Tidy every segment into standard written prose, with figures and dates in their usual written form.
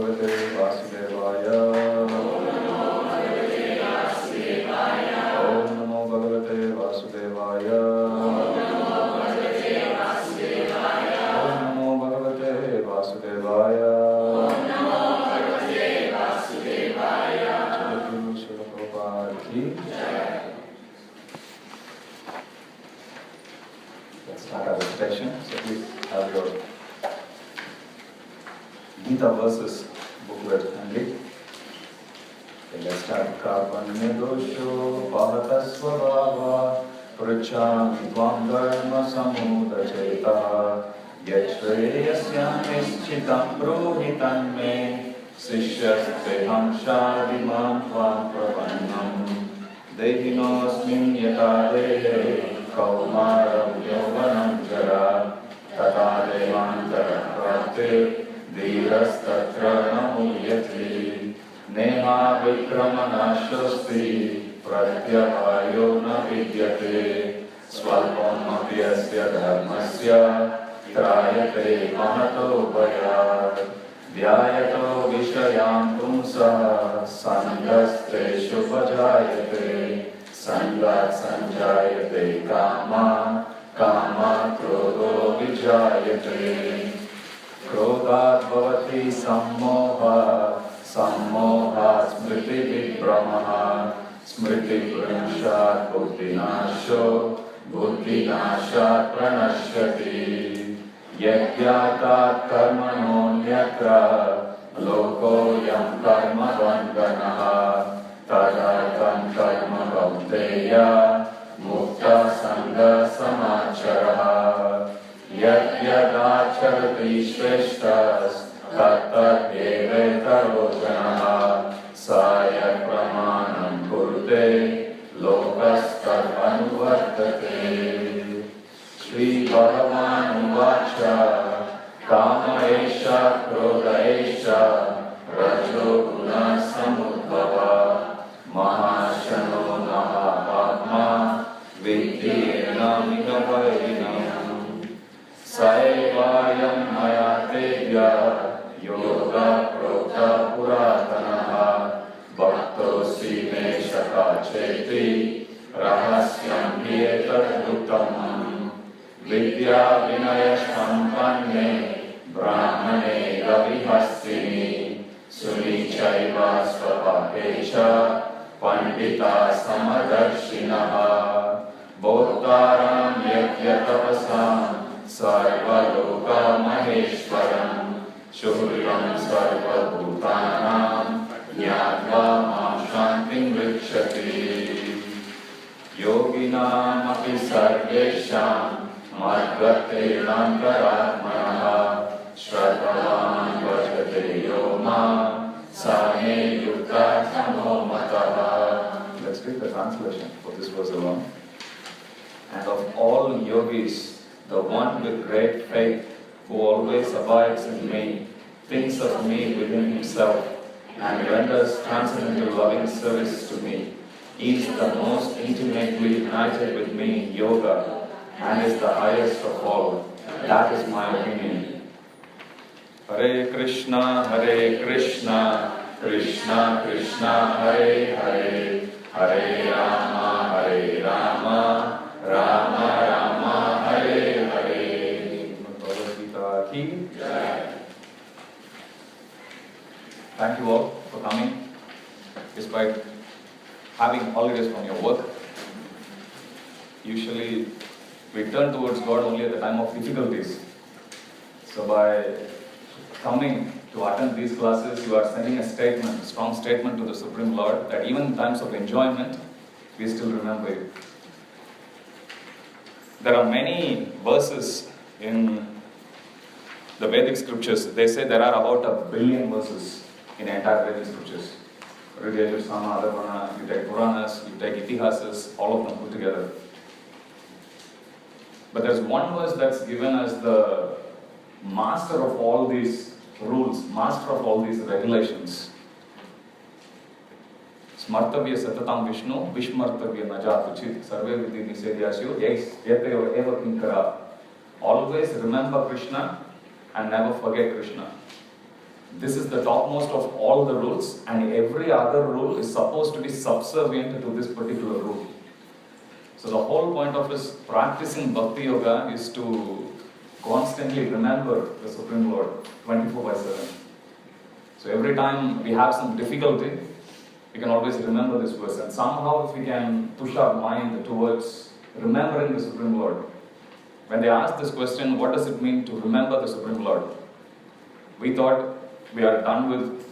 Bhagavate Vasudevaya. Om Namo Bhagavate Vasudevaya. Om Namo Bhagavate Vasudevaya. Srila Prabhupada ki. Let's start our recitation. So please have your Gita verses booklet handy. Let's start. Karmane dosho pahatasvabhava prachami tvam dharma samudachetaha yachreyasya nischitam prohitan me sishyaste hamshadimam tvam pravannam dehinosmin yata dehe kaumaram yovanam jara tata devantara praptir dhirastatra namuyati neha vikramanashasti pratyavayo na vidyate swalpam apyasya dharmasya trayate mahato bhayat dhyayato vishayam pumsaha sangaste shubhajayate sangat sanjayate kama kama krodho vijayate Krodhat bhavati sammoha, sammoha smriti vibramaha, smriti pranashat buddhinasho, buddhinashat pranashyati. Yajnatat karmanonyatra, loko yam karma bandhanaha, tadartam karma kaunteya, mukta sangha samacharaha. Yadacharati shreshtas tattat evetaro janaha sayat pramanam kurte lokastat anuvartate. Shri Bhagavan uvacha kama esha krodha esha rajo guna samudbhava mahashano mahabhagma vidyena minavainam Saevayam mayatevya yoga prokta puratanaha bhaktosi me shakacheti rahasyam hietar uttamam vidya vinaya sampanne brahmane gavihastini sunichaiva svapakecha pandita samadarshinaha bhottaram yagyatapasam Sarvaloka Maheshwaram Shuhritam Sarvabhutanam Nyatva Mam Shantim Vrikshati Yoginam Api Sarvesham Madhvate Lankaratmanaha Shradhavan Vajate Yomam Same Yuktatamo Mataha. Let's read the translation for this verse alone. And of all yogis, the one with great faith, who always abides in me, thinks of me within himself, and renders transcendental loving service to me, is the most intimately united with me in yoga, and is the highest of all. That is my opinion. Hare Krishna, Krishna Krishna, Hare Hare, Hare Rama, Rama Rama, Hare Hare. Bhagavad Gita ki. Thank you all for coming, despite having holidays from your work. Usually, we turn towards God only at the time of difficulties. So by coming to attend these classes, you are sending a statement, a strong statement to the Supreme Lord, that even in times of enjoyment, we still remember you. There are many verses in the Vedic scriptures. They say there are about 1 billion verses in the entire Vedic scriptures. Riga, Yajurveda, Adharvana, you take Puranas, you take Itihasas, all of them put together. But there's one verse that's given as the master of all these rules, master of all these regulations. Smartavya satatam Vishnu, Vishmartavya najatuchit, sarve vidhi nisedyasyo, yateyo eva kinkara. Always remember Krishna and never forget Krishna. This is the topmost of all the rules, and every other rule is supposed to be subservient to this particular rule. So the whole point of his practicing Bhakti Yoga is to constantly remember the Supreme Lord 24/7. So every time we have some difficulty, we can always remember this verse. And somehow if we can push our mind towards remembering the Supreme Lord. When they asked this question, what does it mean to remember the Supreme Lord? We thought we are done with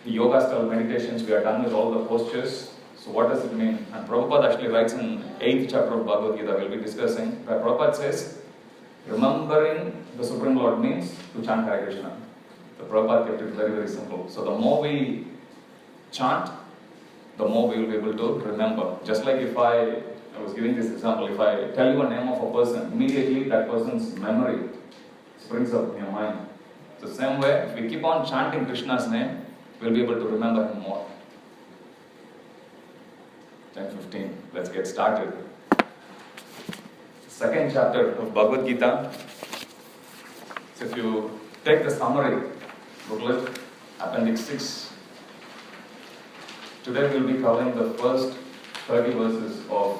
the yoga style meditations, we are done with all the postures. So what does it mean? And Prabhupada actually writes in 8th chapter of Bhagavad Gita, we'll be discussing, where Prabhupada says, remembering the Supreme Lord means to chant Hare Krishna. The Prabhupada kept it very, very simple. So the more we chant, the more we will be able to remember. Just like if I was giving this example, if I tell you a name of a person, immediately that person's memory springs up in your mind. So the same way, if we keep on chanting Krishna's name, we'll be able to remember him more. 10:15. Let's get started. Second chapter of Bhagavad Gita. So if you take the summary booklet, Appendix 6, today we'll be covering the first 30 verses of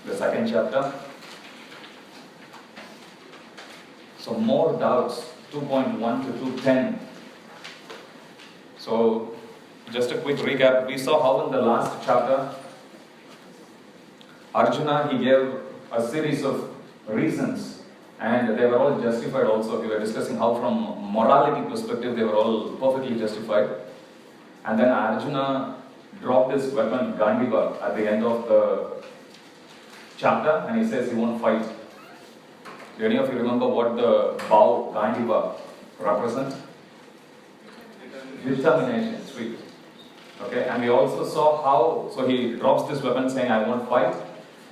the second chapter. So more doubts, 2.1 to 2.10. So just a quick recap. We saw how in the last chapter, Arjuna, he gave a series of reasons and they were all justified also. We were discussing how from morality perspective they were all perfectly justified. And then Arjuna dropped his weapon Gandiva at the end of the chapter and he says he won't fight. Do any of you remember what the bow Gandiva represents? Determination, sweet. Okay, and we also saw how, so he drops this weapon saying I won't fight.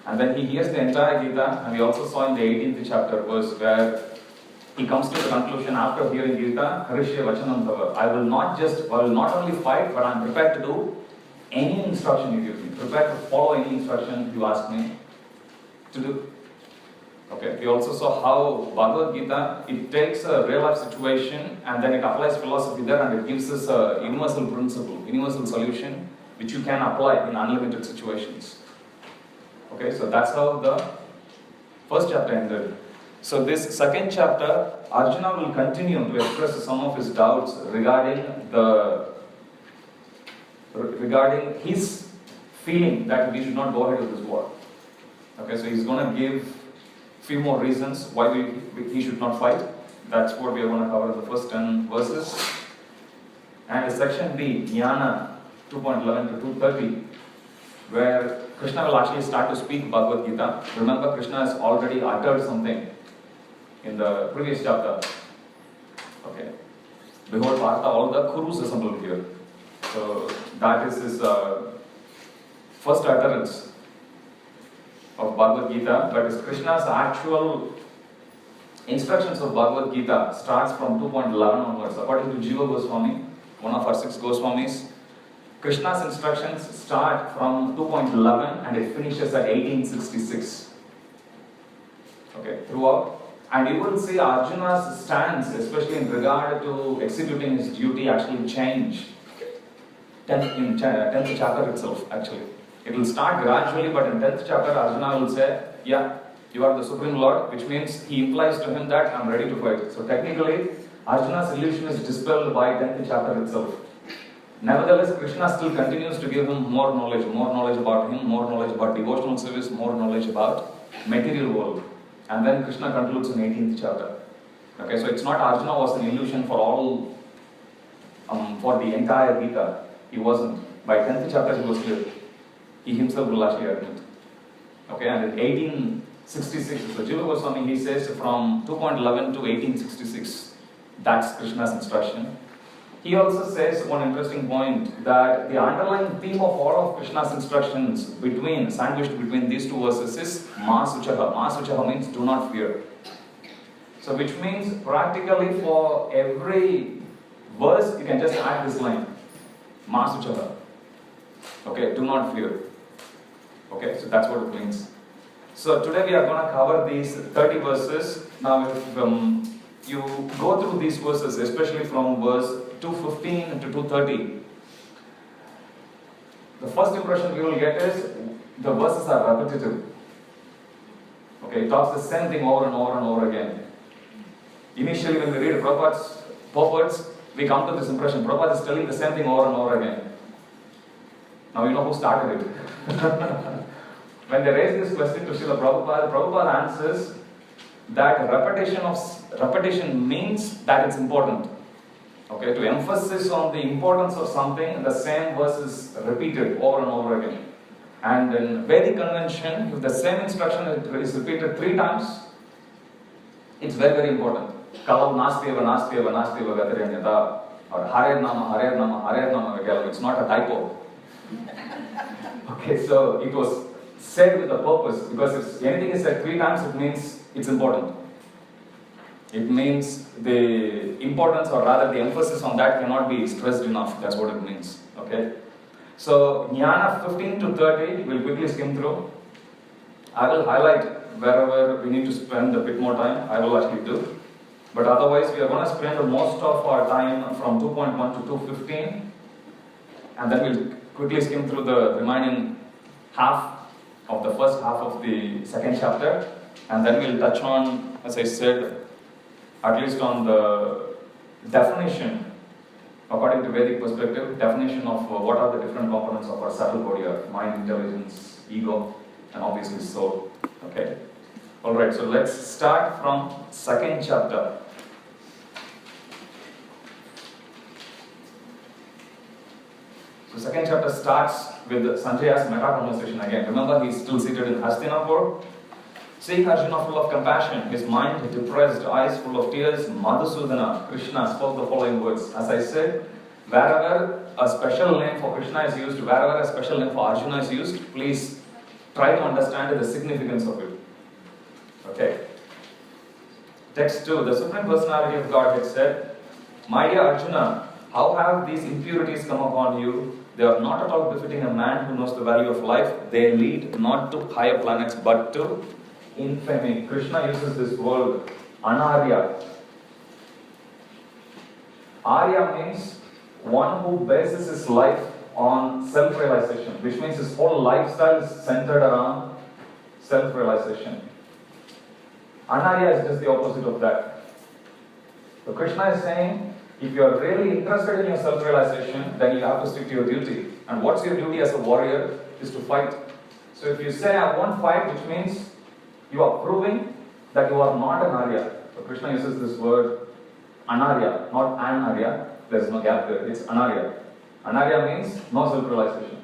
And then he hears the entire Gita, and we also saw in the 18th chapter verse where he comes to the conclusion after hearing Gita, Harishya Vachanam Tava. I will not only fight, but I am prepared to do any instruction you give me, prepared to follow any instruction you ask me to do. Okay, we also saw how Bhagavad Gita, it takes a real life situation and then it applies philosophy there and it gives us a universal principle, universal solution which you can apply in unlimited situations. Okay, so that's how the first chapter ended. So this second chapter, Arjuna will continue to express some of his doubts regarding his feeling that we should not go ahead with this war. Okay, so he's going to give few more reasons why he should not fight. That's what we are going to cover in the first 10 verses. And section B, Jnana 2.11 to 2.30, where Krishna will actually start to speak Bhagavad Gita. Remember, Krishna has already uttered something in the previous chapter. Okay. Behold, Partha, all the Kurus assembled here. So that is his first utterance of Bhagavad Gita, but is Krishna's actual instructions of Bhagavad Gita starts from 2.11 onwards. According to Jiva Goswami, one of our 6 Goswamis, Krishna's instructions start from 2.11 and it finishes at 1866. Okay, throughout. And you will see Arjuna's stance, especially in regard to executing his duty, actually change in 10th chapter itself, actually. It will start gradually, but in 10th chapter, Arjuna will say, yeah, you are the Supreme Lord, which means he implies to him that I'm ready to fight. So technically, Arjuna's illusion is dispelled by 10th chapter itself. Nevertheless, Krishna still continues to give him more knowledge about him, more knowledge about devotional service, more knowledge about material world. And then Krishna concludes in 18th chapter. Okay, so it's not Arjuna was an illusion for all, for the entire Gita. He wasn't. By 10th chapter he was clear. He himself will actually admit. Okay, and in 1866, so Jiva Goswami, he says from 2.11 to 1866, that's Krishna's instruction. He also says one interesting point, that the underlying theme of all of Krishna's instructions sandwiched between these two verses is Ma Suchaha. Ma Suchaha means do not fear. So which means practically for every verse you can just add this line, Ma Suchaha. Okay, do not fear. Okay, so that's what it means. So today we are going to cover these 30 verses. Now you go through these verses, especially from verse 215 to 230, the first impression we will get is the verses are repetitive. Okay, it talks the same thing over and over and over again. Initially, when we read Prabhupada's purports, we come to this impression. Prabhupada is telling the same thing over and over again. Now you know who started it. When they raise this question to Srila Prabhupada, Prabhupada answers that repetition means that it's important. Okay, to emphasize on the importance of something, the same verse is repeated over and over again. And in Vedic convention, if the same instruction is repeated 3 times, it's very, very important. Kalau nastyeva, nastyeva, nastyeva gataranyata, or Hare Nama, Hare Nama, Hare Nama Gagal. It's not a typo. Okay, so it was said with a purpose, because if anything is said 3 times, it means it's important. It means the importance, or rather the emphasis on that cannot be stressed enough. That's what it means. Okay. So Jnana 15 to 30, we'll quickly skim through. I will highlight wherever we need to spend a bit more time. I will actually do. But otherwise, we are going to spend most of our time from 2.1 to 2.15, and then we'll quickly skim through the remaining half of the first half of the second chapter, and then we'll touch on, as I said, at least on the definition, according to Vedic perspective, definition of what are the different components of our subtle body, our mind, intelligence, ego, and obviously soul. Okay. All right. So let's start from second chapter. So second chapter starts with Sanjaya's meta conversation again. Remember, he's still seated in Hastinapur. Seeing Arjuna full of compassion, his mind depressed, eyes full of tears, Madhusudana, Krishna, spoke the following words. As I said, wherever a special name for Krishna is used, wherever a special name for Arjuna is used, please try to understand the significance of it. Okay. Text 2. The Supreme Personality of Godhead said, My dear Arjuna, how have these impurities come upon you? They are not at all befitting a man who knows the value of life. They lead not to higher planets but to infamy. Krishna uses this word, anarya. Arya means one who bases his life on self-realization, which means his whole lifestyle is centered around self-realization. Anarya is just the opposite of that. So Krishna is saying, if you are really interested in your self-realization, then you have to stick to your duty. And what's your duty as a warrior is to fight. So if you say, I won't fight, which means you are proving that you are not an Arya. So Krishna uses this word anarya, not an Arya. There's no gap there. It's anarya. Anarya means no self-realization.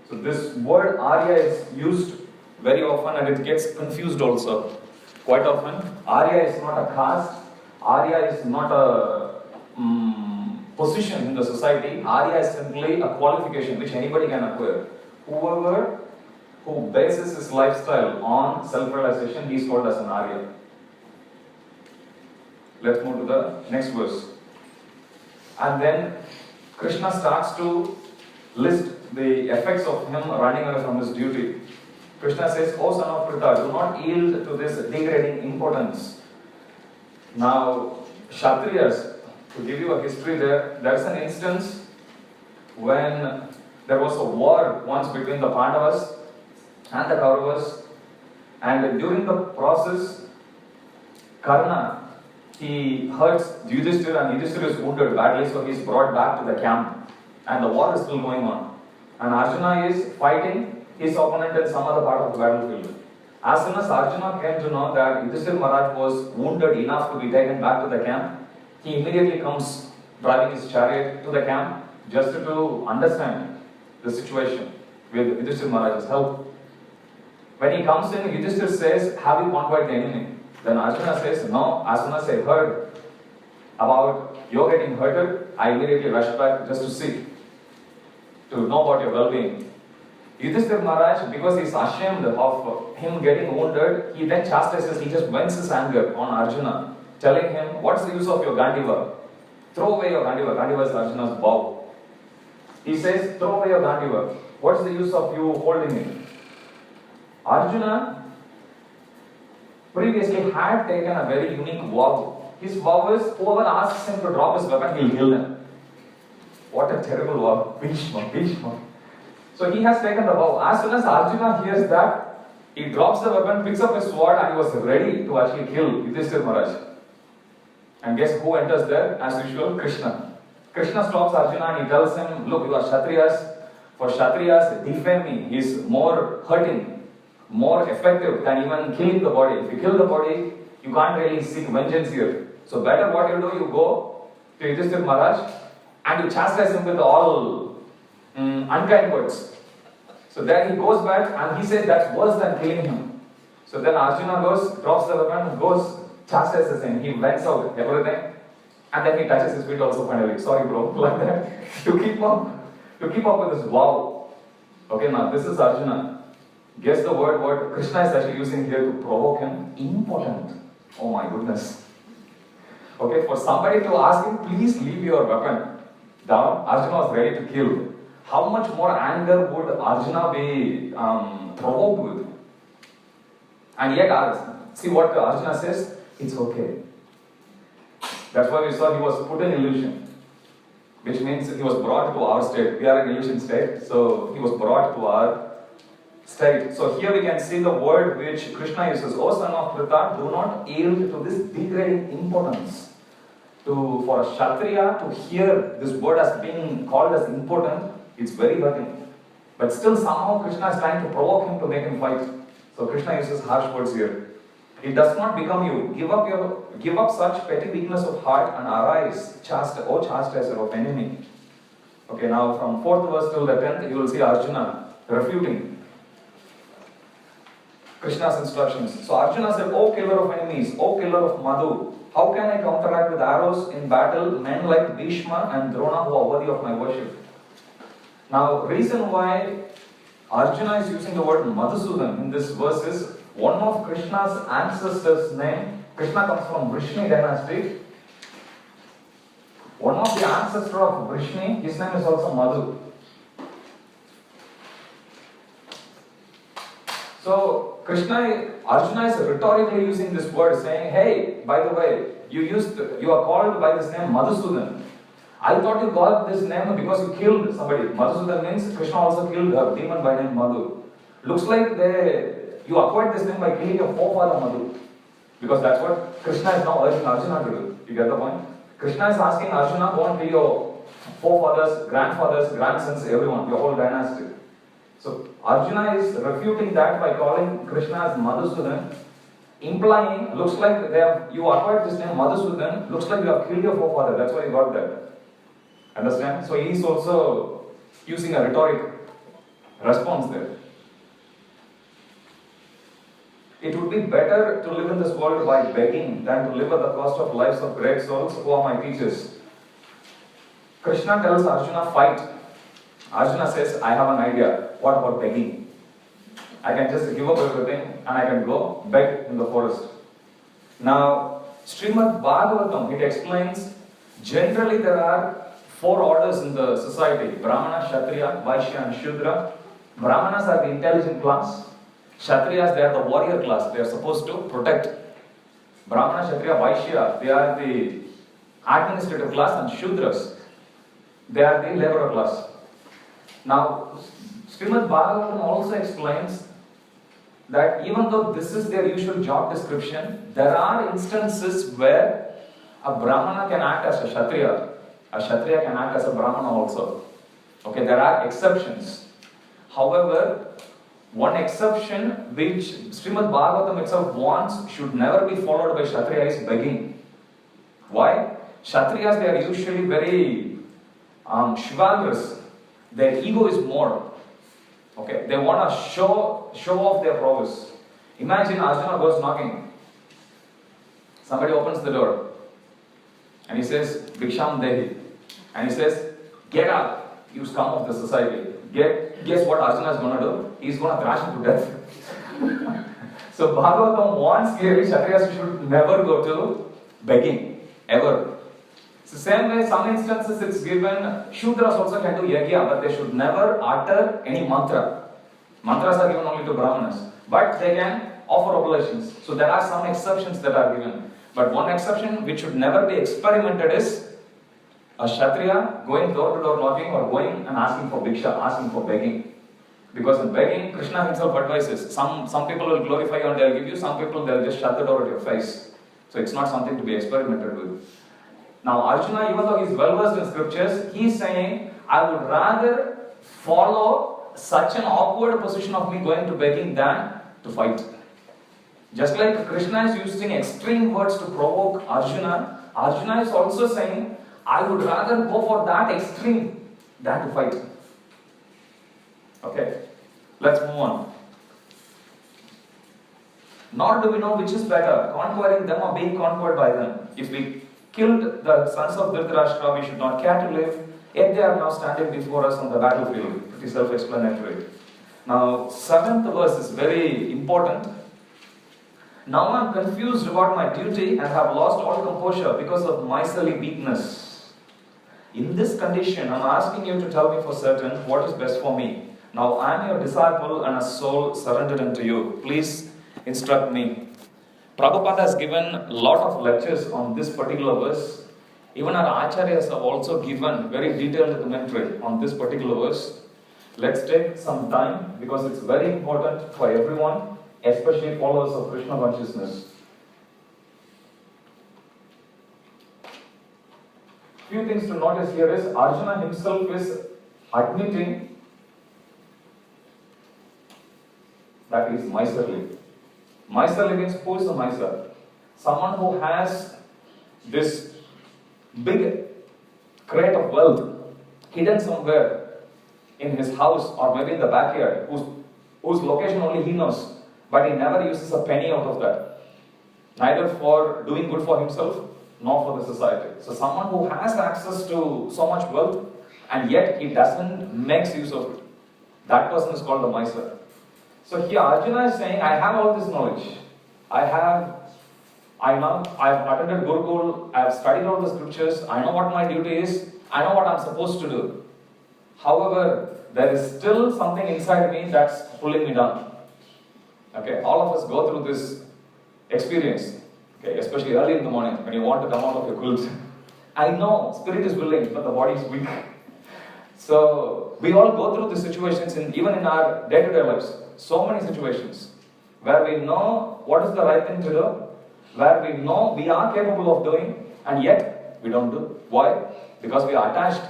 So this word Arya is used very often, and it gets confused also. Quite often, Arya is not a caste. Arya is not a position in the society. Arya is simply a qualification which anybody can acquire. Whoever who bases his lifestyle on self-realization, he is called as an Arya. Let's move to the next verse. And then Krishna starts to list the effects of him running away from his duty. Krishna says, O son of Pritha, do not yield to this degrading importance. Now, Kshatriyas, to give you a history there's an instance when there was a war once between the Pandavas and the Kauravas, and during the process, Karna, he hurts Yudhishthira, and Yudhishthira is wounded badly, so he is brought back to the camp, and the war is still going on. And Arjuna is fighting his opponent in some other part of the battlefield. As soon as Arjuna came to know that Yudhishthira Maharaj was wounded enough to be taken back to the camp, he immediately comes driving his chariot to the camp just to understand the situation with Yudhishthira Maharaj's help. When he comes in, Yudhishthira says, have you conquered the enemy? Then Arjuna says, no, as soon as I heard about your getting hurted, I immediately rushed back just to see, to know about your well-being. Yudhishthira Maharaj, because he is ashamed of him getting wounded, he then chastises, he just vents his anger on Arjuna, telling him, what's the use of your Gandiva? Throw away your Gandiva. Gandiva is Arjuna's bow. He says, throw away your Gandiva. What's the use of you holding it? Arjuna previously had taken a very unique vow. His vow is whoever asks him to drop his weapon, he'll kill them. What a terrible vow. Bhishma, Bhishma. So he has taken the vow. As soon as Arjuna hears that, he drops the weapon, picks up his sword, and he was ready to actually kill Yudhishthira Maharaj. And guess who enters there? As usual, Krishna. Krishna stops Arjuna and he tells him, look, you are Kshatriyas. For Kshatriyas, defaming is more hurting, more effective than even killing the body. If you kill the body, you can't really seek vengeance here. So better what you do, you go to Yudhishthira Maharaj and you chastise him with all unkind words. So then he goes back and he says that's worse than killing him. So then Arjuna goes, drops the weapon, goes, chastises him. He vents out everything and then he touches his feet also finally. Sorry bro, like that. to keep up with his vow. Okay, now this is Arjuna. Guess the word what Krishna is actually using here to provoke him? Impotent. Oh my goodness. Okay, for somebody to ask him, please leave your weapon down, Arjuna was ready to kill. How much more anger would Arjuna be provoked with? And yet, see what Arjuna says? It's okay. That's why we saw he was put in illusion. Which means he was brought to our state. We are in illusion state, so he was brought to our state. So here we can see the word which Krishna uses. O son of Pritha, do not yield to this degrading impotence. For a Kshatriya to hear this word as being called as impotent, it's very hurting. But still somehow Krishna is trying to provoke him to make him fight. So Krishna uses harsh words here. It does not become you. Give up such petty weakness of heart and arise, O chastiser of enemy. Okay, now from 4th verse till the 10th, you will see Arjuna refuting Krishna's instructions. So Arjuna said, O killer of enemies, O killer of Madhu, how can I counteract with arrows in battle men like Bhishma and Drona who are worthy of my worship? Now, reason why Arjuna is using the word Madhusudan in this verse is one of Krishna's ancestors' name. Krishna comes from Vrishni dynasty. One of the ancestors of Vrishni, his name is also Madhu. So Arjuna is rhetorically using this word, saying, hey, by the way, you are called by this name Madhusudan. I thought you got this name because you killed somebody. Madhusudan means Krishna also killed a demon by name Madhu. Looks like you acquired this name by killing your forefather Madhu. Because that's what Krishna is now urging Arjuna to do. You get the point? Krishna is asking Arjuna, go and kill your forefathers, grandfathers, grandsons, everyone, your whole dynasty. So Arjuna is refuting that by calling Krishna as Madhusudan, implying, looks like you acquired this name Madhusudan, looks like you have killed your forefather, that's why you got that. Understand? So he is also using a rhetoric response there. It would be better to live in this world by begging than to live at the cost of lives of great souls who are my teachers. Krishna tells Arjuna, fight. Arjuna says, I have an idea. What about begging? I can just give up everything and I can go beg in the forest. Now, Srimad Bhagavatam, it explains, generally there are 4 orders in the society. Brahmana, Kshatriya, Vaishya and Shudra. Brahmanas are the intelligent class. Kshatriyas, they are the warrior class. They are supposed to protect. Brahmana, Kshatriya, Vaishya, they are the administrative class, and Shudras, they are the laborer class. Now, Srimad Bhagavatam also explains that even though this is their usual job description, there are instances where a Brahmana can act as a Kshatriya. A Kshatriya can act as a Brahmana also. Okay, there are exceptions. However, one exception which Srimad Bhagavatam itself wants should never be followed by Kshatriya is begging. Why? Kshatriyas, they are usually very chivalrous. Their ego is more. Okay, they want to show off their prowess. Imagine Arjuna goes knocking. Somebody opens the door and he says, Bhiksham Dehi. And he says, get up, you scum of the society. Guess what Arjuna is going to do? He's going to thrash him to death. So Bhagavatam wants clearly Kshatriyas should never go to begging, ever. It's the same way, some instances it's given, Shudras also can do yagya, but they should never utter any mantra. Mantras are given only to Brahmanas. But they can offer oblations. So there are some exceptions that are given. But one exception which should never be experimented is a Kshatriya going door to door knocking or going and asking for bhiksha, asking for begging. Because in begging, Krishna himself advises, some people will glorify you and they'll give you, some people they'll just shut the door at your face. So it's not something to be experimented with. Now Arjuna, even though he's well versed in scriptures, he's saying, I would rather follow such an awkward position of me going to begging than to fight. Just like Krishna is using extreme words to provoke Arjuna, Arjuna is also saying, I would rather go for that extreme than to fight. Okay, let's move on. Nor do we know which is better, conquering them or being conquered by them. If we killed the sons of Dhritarashtra, we should not care to live, yet they are now standing before us on the battlefield. Pretty self-explanatory. Now, 7th verse is very important. Now I am confused about my duty and have lost all composure because of miserly weakness. In this condition, I am asking you to tell me for certain what is best for me. Now I am your disciple and a soul surrendered unto you. Please instruct me. Prabhupada has given a lot of lectures on this particular verse. Even our acharyas have also given very detailed commentary on this particular verse. Let's take some time because it's very important for everyone, especially followers of Krishna consciousness. Few things to notice here is Arjuna himself is admitting that he is miserly. Miserly means who is a miser? Someone who has this big crate of wealth hidden somewhere in his house or maybe in the backyard, whose location only he knows, but he never uses a penny out of that, neither for doing good for himself nor for the society. So someone who has access to so much wealth and yet he doesn't make use of it, that person is called a miser. So here Arjuna is saying, I have all this knowledge. I've attended Gurukul, I have studied all the scriptures, I know what my duty is, I know what I'm supposed to do. However, there is still something inside me that's pulling me down. Okay, all of us go through this experience, okay, especially early in the morning when you want to come out of your quilt. I know spirit is willing, but the body is weak. So we all go through these situations even in our day-to-day lives. So many situations where we know what is the right thing to do, where we know we are capable of doing, and yet we don't do. Why? Because we are attached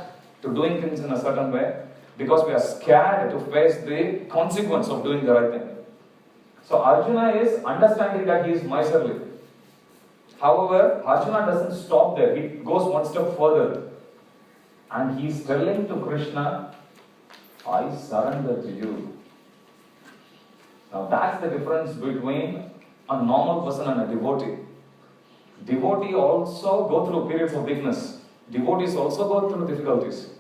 to doing things in a certain way, because we are scared to face the consequence of doing the right thing. So Arjuna is understanding that he is miserly. However, Arjuna doesn't stop there. He goes one step further. And he is telling to Krishna, I surrender to you. Now that's the difference between a normal person and a devotee. Devotee also go through periods of weakness. Devotees also go through difficulties.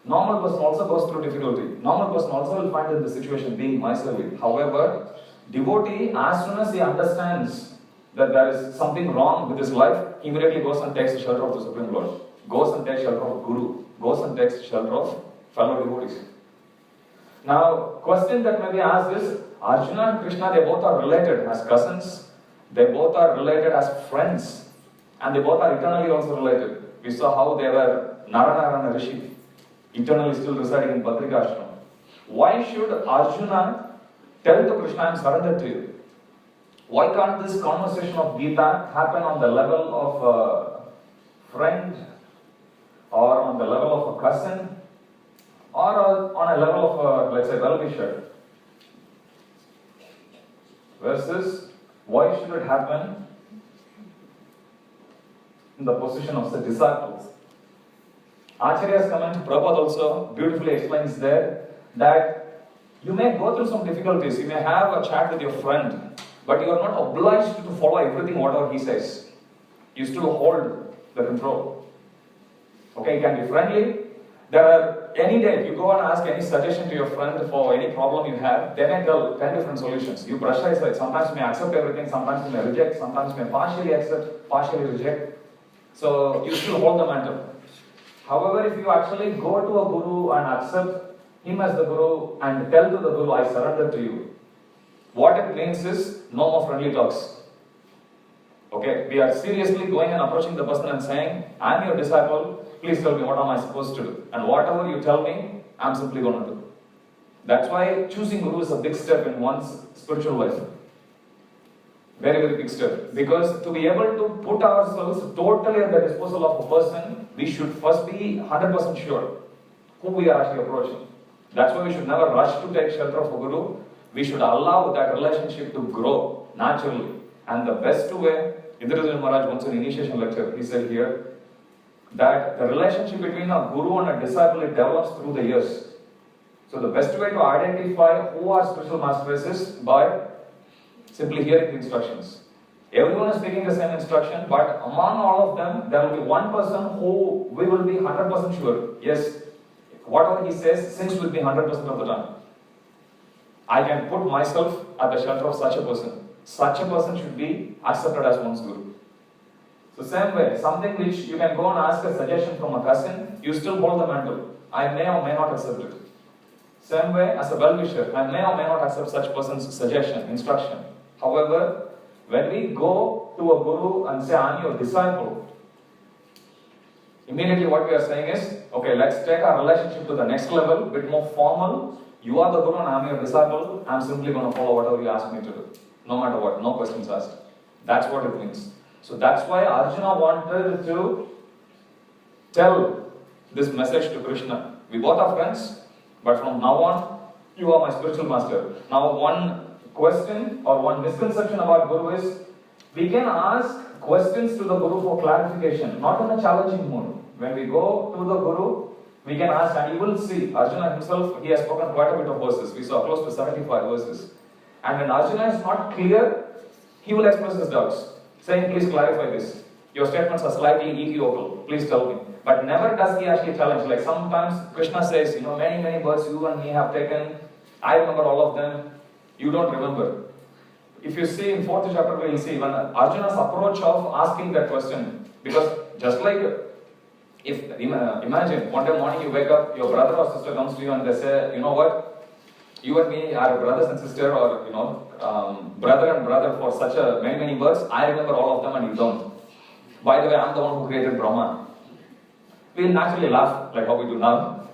Normal person also goes through difficulty. Normal person also will find in the situation being miserly. However, devotee, as soon as he understands that there is something wrong with his life, he immediately goes and takes the shelter of the Supreme Lord. Goes and takes shelter of Guru. Goes and takes shelter of fellow devotees. Now, question that may be asked is, Arjuna and Krishna, they both are related as cousins. They both are related as friends. And they both are eternally also related. We saw how they were Narayana and Rishi, eternally still residing in Badrika Ashram. Why should Arjuna tell to Krishna, I am surrendered to you? Why can't this conversation of Gita happen on the level of a friend, or on the level of a cousin, or on a level of a, let's say, well-wisher? Versus, why should it happen in the position of the disciples? Acharya's comment, Prabhupada also beautifully explains there that you may go through some difficulties, you may have a chat with your friend, but you are not obliged to follow everything whatever he says. You still hold the control. Okay, you can be friendly. There are, any day, if you go and ask any suggestion to your friend for any problem you have, they may tell 10 different solutions. You brush aside. Sometimes you may accept everything, sometimes you may reject, sometimes you may partially accept, partially reject. So you still hold the mantle. However, if you actually go to a guru and accept him as the guru and tell to the guru, I surrender to you, What it means is no more friendly talks. Okay, we are seriously going and approaching the person and saying, I'm your disciple, please tell me what am I supposed to do. And whatever you tell me, I'm simply going to do. That's why choosing Guru is a big step in one's spiritual life. Very, very big step. Because to be able to put ourselves totally at the disposal of a person, we should first be 100% sure who we are actually approaching. That's why we should never rush to take shelter of a Guru. We should allow that relationship to grow naturally. And the best way, Idrishan Maharaj once in an initiation lecture, he said here, that the relationship between a Guru and a disciple, it develops through the years. So the best way to identify who our spiritual master is by simply hearing the instructions. Everyone is speaking the same instruction, but among all of them, there will be one person who we will be 100% sure. Yes, whatever he says, since will be 100% of the time. I can put myself at the shelter of such a person. Such a person should be accepted as one's Guru. So same way, something which you can go and ask a suggestion from a cousin, you still hold the mantle. I may or may not accept it. Same way, as a well-wisher, I may or may not accept such person's suggestion, instruction. However, when we go to a Guru and say, I'm your disciple, immediately what we are saying is, okay, let's take our relationship to the next level, bit more formal. You are the Guru and I'm your disciple. I'm simply going to follow whatever you ask me to do. No matter what, no questions asked. That's what it means. So that's why Arjuna wanted to tell this message to Krishna. We both are friends, but from now on, you are my spiritual master. Now one question or one misconception about Guru is, we can ask questions to the Guru for clarification, not in a challenging mood. When we go to the Guru, we can ask, and you will see, Arjuna himself, he has spoken quite a bit of verses. We saw close to 75 verses. And when Arjuna is not clear, he will express his doubts, saying, please clarify this. Your statements are slightly equivocal. Please tell me. But never does he actually challenge. Like sometimes Krishna says, many births you and me have taken. I remember all of them. You don't remember. If you see in 4th chapter, we will see when Arjuna's approach of asking that question. Because just like, imagine one day morning you wake up, your brother or sister comes to you and they say, you know what? You and me are brothers and sister, or brother and brother for such a many births. I remember all of them and you don't. By the way, I'm the one who created Brahma. We'll naturally laugh like how we do now.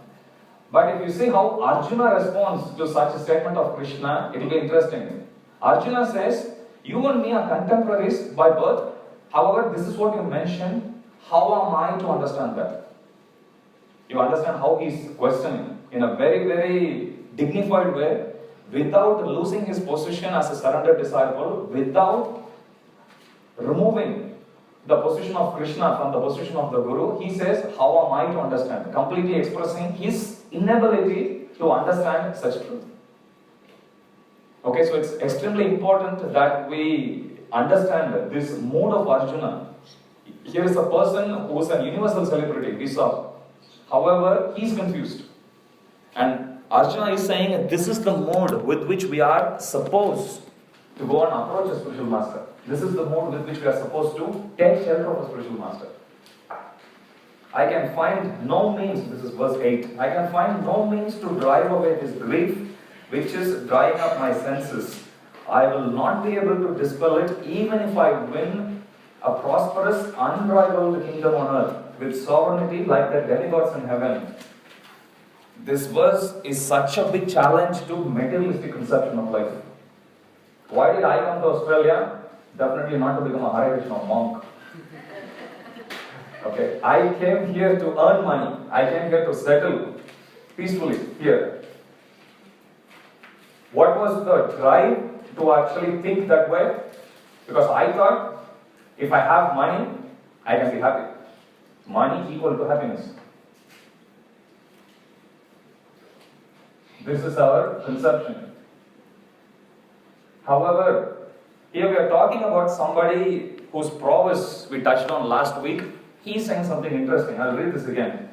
But if you see how Arjuna responds to such a statement of Krishna, it will be interesting. Arjuna says, you and me are contemporaries by birth. However, this is what you mentioned. How am I to understand that? You understand how he's questioning in a very, very dignified way, without losing his position as a surrendered disciple, without removing the position of Krishna from the position of the Guru. He says, how am I to understand? Completely expressing his inability to understand such truth. Okay, so it's extremely important that we understand this mood of Arjuna. Here is a person who is a universal celebrity, we saw. However, he is confused. And Arjuna is saying this is the mode with which we are supposed to go and approach a spiritual master. This is the mode with which we are supposed to take shelter of a spiritual master. I can find no means, this is verse 8, I can find no means to drive away this grief which is drying up my senses. I will not be able to dispel it even if I win a prosperous, unrivaled kingdom on earth with sovereignty like the demigods in heaven. This verse is such a big challenge to materialistic conception of life. Why did I come to Australia? Definitely not to become a Hare Krishna monk. Okay, I came here to earn money. I came here to settle peacefully here. What was the drive to actually think that way? Because I thought, if I have money, I can be happy. Money equal to happiness. This is our conception. However, here we are talking about somebody whose prowess we touched on last week. He is saying something interesting. I'll read this again.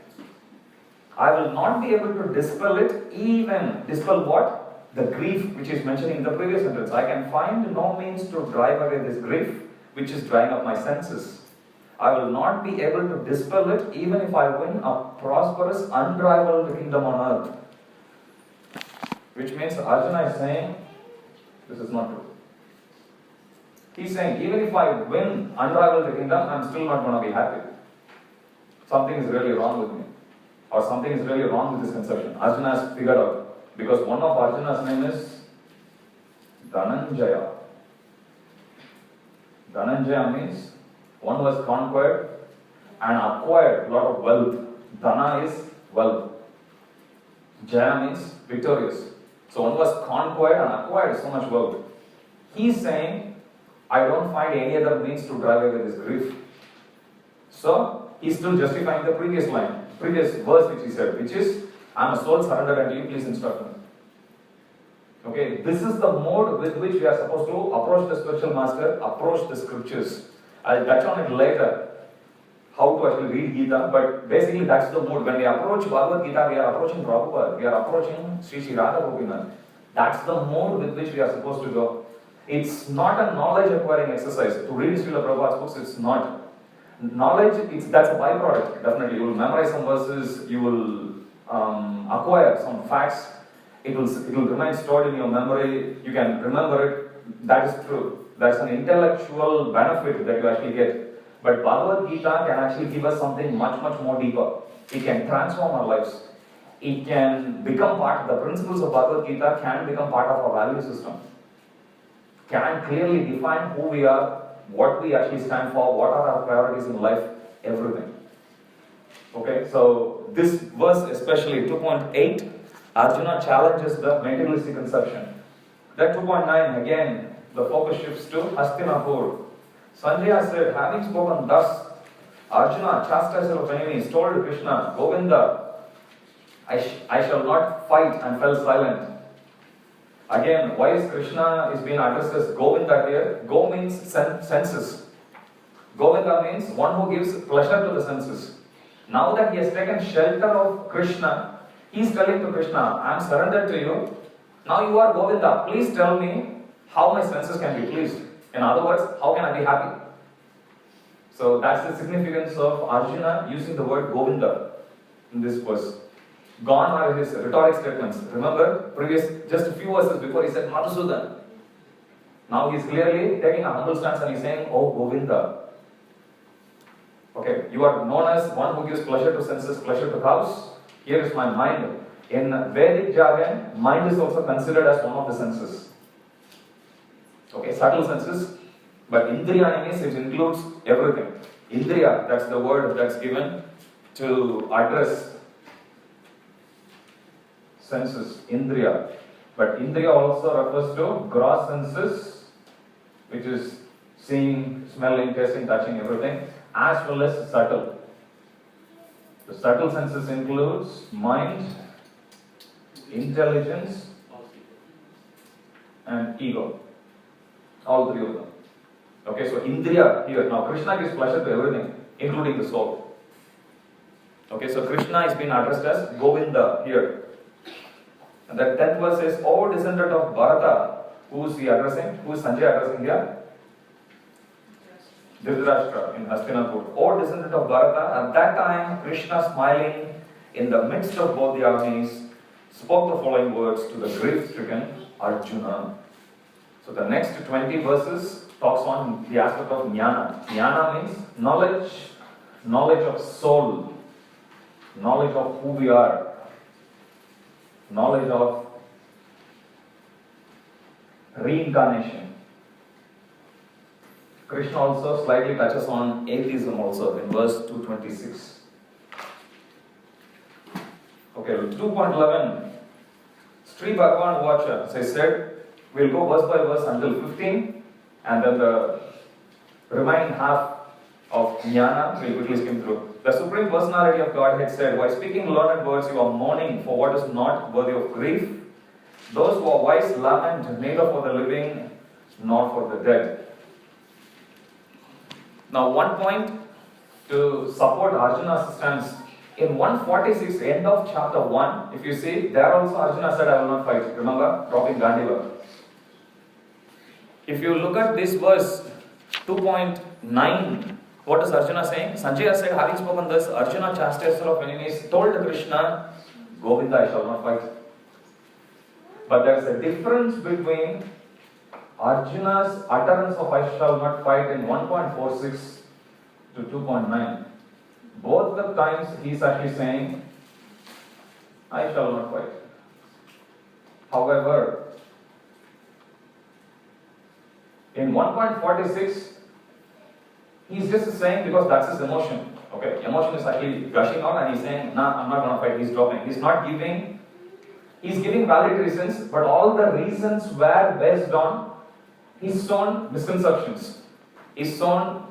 I will not be able to dispel it, even dispel what? The grief which is mentioned in the previous sentence. I can find no means to drive away this grief which is drying up my senses. I will not be able to dispel it even if I win a prosperous, unrivaled kingdom on earth. Which means Arjuna is saying, This is not true. He's saying, even if I win, unravel the kingdom, I'm still not going to be happy. Something is really wrong with me. Or something is really wrong with this conception. Arjuna has figured out. Because one of Arjuna's name is Dhananjaya. Dhananjaya means one who has conquered and acquired a lot of wealth. Dhana is wealth. Jaya means victorious. So one who has conquered and acquired so much wealth. He's saying, I don't find any other means to drive away this grief. So he's still justifying the previous line, previous verse which he said, which is, I'm a soul surrendered unto you, please instruct me. Okay, this is the mode with which we are supposed to approach the spiritual master, approach the scriptures. I'll touch on it later, how to actually read Gita, but basically that's the mode. When we approach Bhagavad Gita, we are approaching Prabhupada, we are approaching Sri Radha Gopinath. That's the mode with which we are supposed to go. It's not a knowledge acquiring exercise. To read Srila Prabhupada's books, it's not. Knowledge, that's a byproduct, definitely. You will memorize some verses, you will acquire some facts, it will remain stored in your memory, you can remember it. That is true. That's an intellectual benefit that you actually get. But Bhagavad Gita can actually give us something much, much more deeper. It can transform our lives. It can become part, the principles of Bhagavad Gita can become part of our value system. Can clearly define who we are, what we actually stand for, what are our priorities in life, everything. Okay, so this verse especially, 2.8, Arjuna challenges the materialistic conception. That 2.9, again, the focus shifts to Hastinapur. Sanjaya said, having spoken thus, Arjuna, chastiser of enemies, told Krishna, Govinda, I shall not fight, and fell silent. Again, why is Krishna is being addressed as Govinda here? Go means senses. Govinda means one who gives pleasure to the senses. Now that he has taken shelter of Krishna, he is telling to Krishna, I am surrendered to you. Now you are Govinda. Please tell me how my senses can be pleased. In other words, how can I be happy? So that's the significance of Arjuna using the word Govinda in this verse. Gone are his rhetoric statements. Remember, just a few verses before he said Madhusudan. Now he is clearly taking a humble stance and he is saying, Oh Govinda. Okay, you are known as one who gives pleasure to senses, pleasure to cows. Here is my mind. In Vedic jargon, mind is also considered as one of the senses. Okay, subtle senses. But Indriya means it includes everything. Indriya, that's the word that's given to address senses, Indriya. But Indriya also refers to gross senses, which is seeing, smelling, tasting, touching, everything, as well as subtle. The subtle senses includes mind, intelligence, and ego. All three of them. Okay, so Indriya here. Now Krishna gives pleasure to everything, including the soul. Okay, so Krishna is being addressed as Govinda here. And that 10th verse says, O descendant of Bharata, who is he addressing? Who is Sanjay addressing here? Dhritarashtra in Hastinapur. O descendant of Bharata, at that time Krishna, smiling in the midst of both the armies, spoke the following words to the grief-stricken Arjuna. So the next 20 verses talks on the aspect of jnana. Jnana means knowledge, knowledge of soul, knowledge of who we are, knowledge of reincarnation. Krishna also slightly touches on atheism also in verse 226. Okay, 2.11. Sri Bhagavan Vacha, as I said, we'll go verse by verse until 15, and then the remaining half of jnana we'll quickly skim through. The Supreme Personality of Godhead said, while speaking learned words, you are mourning for what is not worthy of grief. Those who are wise lament neither for the living nor for the dead. Now, one point to support Arjuna's stance. In 146, end of chapter 1, if you see, there also Arjuna said, I will not fight. Remember, dropping Gandiva. If you look at this verse, 2.9, what is Arjuna saying? Sanjaya said, having spoken thus, Arjuna, chastiser of enemies, told Krishna, Govinda, I shall not fight. But there is a difference between Arjuna's utterance of I shall not fight in 1.46 to 2.9. Both the times he's actually saying, I shall not fight. However, in 1.46, he's just saying because that's his emotion. Okay, emotion is actually gushing out and he's saying, nah, I'm not going to fight, he's dropping. He's giving valid reasons, but all the reasons were based on his own misconceptions, his own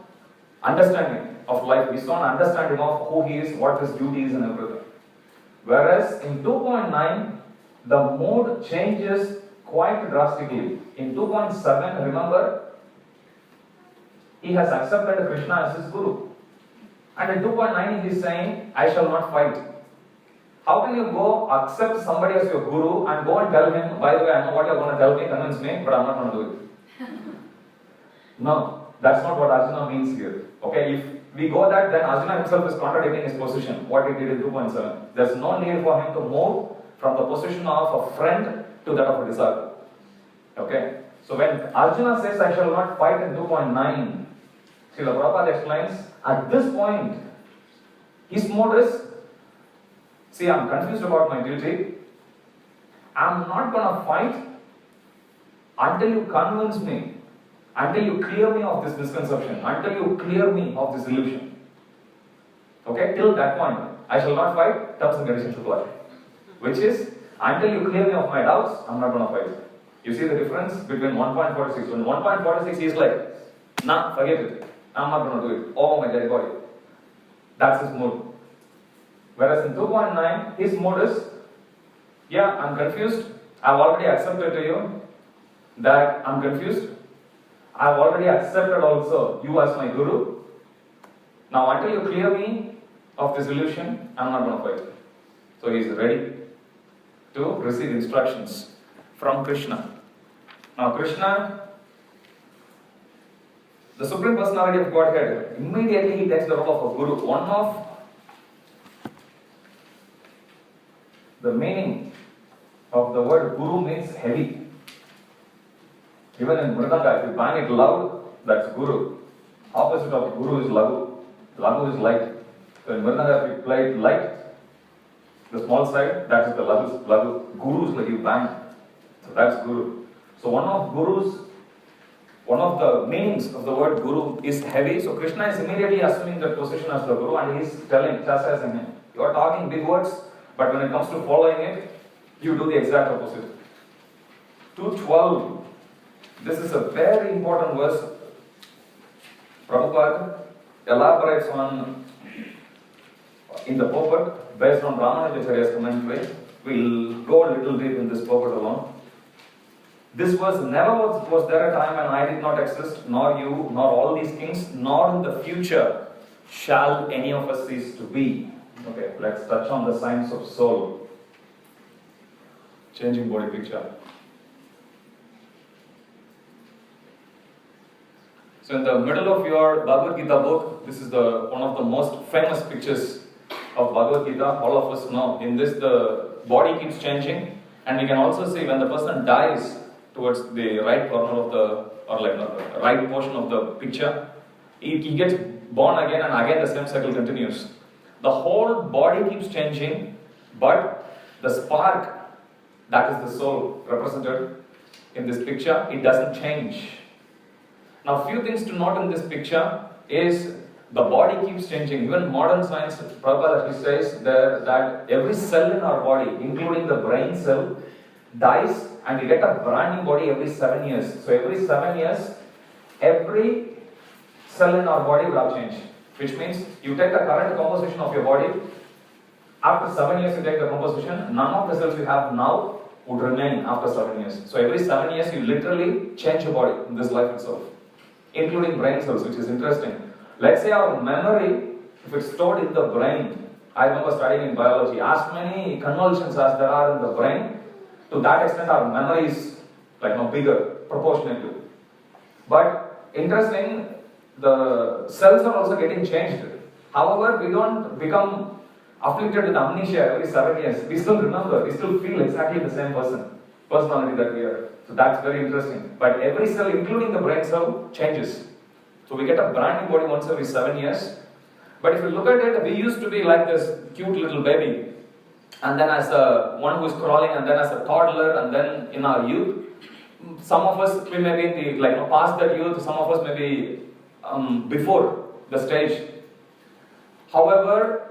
understanding of life, his own understanding of who he is, what his duty is and everything. Whereas in 2.9, the mood changes quite drastically. In 2.7, remember, he has accepted Krishna as his guru. And in 2.9, he is saying, I shall not fight. How can you go accept somebody as your guru and go and tell him, by the way, I know what you're going to tell me, convince me, but I'm not going to do it. No, that's not what Arjuna means here. Okay, if we go that, then Arjuna himself is contradicting his position, what he did in 2.7. There's no need for him to move from the position of a friend to that of a disciple. Okay, so when Arjuna says, I shall not fight in 2.9, Srila Prabhupada explains, at this point, his mode is, see, I'm confused about my duty. I'm not going to fight until you convince me, until you clear me of this misconception, until you clear me of this illusion. Okay, till that point, I shall not fight, terms and conditions apply. Which is, until you clear me of my doubts, I'm not going to fight. You see the difference between 1.46. When 1.46 he is like, nah, forget it. I'm not going to do it. Oh my dead body. That's his mood. Whereas in 2.9, his mood is, yeah, I'm confused. I've already accepted to you that I'm confused. I've already accepted also you as my guru. Now until you clear me of this illusion, I'm not going to fight. So he is ready to receive instructions from Krishna. Now Krishna, the Supreme Personality of Godhead, immediately he takes the role of a guru. One of the meaning of the word guru means heavy. Even in Mridanga, if you bang it loud, that's guru. Opposite of guru is lagu. Lagu is light. So in Mridanga, if you play it light, the small side, that is the lagu. Guru is like you bang. So that's guru. So one of the meanings of the word guru is heavy. So Krishna is immediately assuming that position as the guru and he is chastising him. You are talking big words, but when it comes to following it, you do the exact opposite. 2.12. This is a very important verse. Prabhupada elaborates on in the purport based on Ramanujacharya's commentary. We'll go a little deep in this purport alone. This verse never was there a time when I did not exist, nor you, nor all these kings, nor in the future shall any of us cease to be. Okay, let's touch on the science of soul. Changing body picture. So in the middle of your Bhagavad Gita book, this is one of the most famous pictures of Bhagavad Gita. All of us know. In this, the body keeps changing, and we can also see when the person dies towards the right corner of the right portion of the picture, he gets born again, and again the same cycle continues. The whole body keeps changing, but the spark, that is the soul represented in this picture, it doesn't change. Now, few things to note in this picture is the body keeps changing. Even modern science, Prabhupada actually says that every cell in our body, including the brain cell, dies and you get a brand new body every 7 years. So every 7 years, every cell in our body will have changed. Which means you take the current composition of your body, after 7 years you take the composition, none of the cells you have now would remain after 7 years. So every 7 years you literally change your body in this life itself, including brain cells, which is interesting. Let's say our memory, if it's stored in the brain, I remember studying in biology, as many convolutions as there are in the brain, to that extent our memory is bigger, proportionately. But interesting, the cells are also getting changed. However, we don't become afflicted with amnesia every 7 years. We still remember, we still feel exactly the same person. personality that we are. So that's very interesting. But every cell, including the brain cell, changes. So we get a brand new body once every 7 years. But if you look at it, we used to be like this cute little baby. And then as a one who is crawling, and then as a toddler, and then in our youth, some of us, we may be in the, past that youth, some of us may be before the stage. However,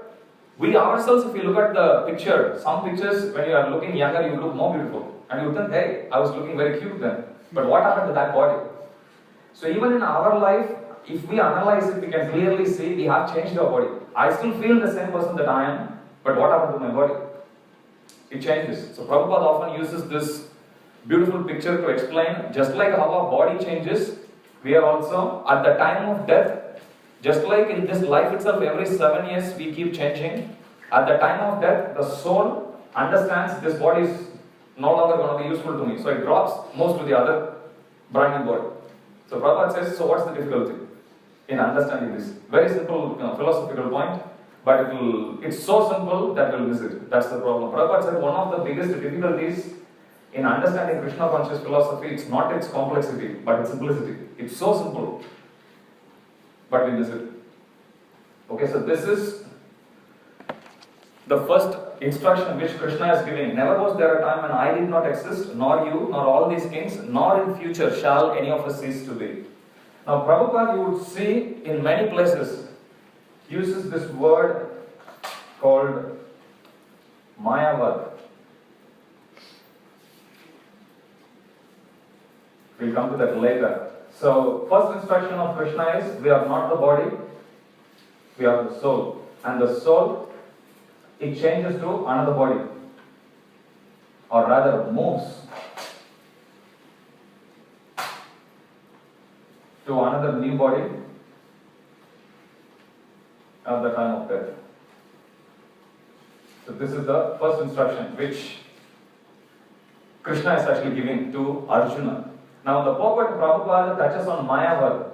we ourselves, if you look at the picture, some pictures, when you are looking younger, you look more beautiful. And you think, hey, I was looking very cute then. But what happened to that body? So even in our life, if we analyze it, we can clearly see we have changed our body. I still feel the same person that I am, but what happened to my body? It changes. So Prabhupada often uses this beautiful picture to explain, just like how our body changes, we are also, at the time of death, just like in this life itself, every 7 years we keep changing. At the time of death, the soul understands this body is no longer going to be useful to me. So it drops most to the other brand new body. So Prabhupada says, so what's the difficulty in understanding this? Very simple philosophical point, but it's so simple that we'll miss it. That's the problem. Prabhupada said one of the biggest difficulties in understanding Krishna conscious philosophy, it's not its complexity, but its simplicity. It's so simple, but we miss it. Okay, so this is the first instruction which Krishna is giving. Never was there a time when I did not exist, nor you, nor all these kings, nor in future shall any of us cease to be. Now Prabhupada, you would see in many places, uses this word called Mayavad. We'll come to that later. So, first instruction of Krishna is, we are not the body, we are the soul. And the soul, it changes to another body. Or rather, moves to another new body at the time of death. So, this is the first instruction which Krishna is actually giving to Arjuna. Now, the purport Prabhupada touches on Mayavad.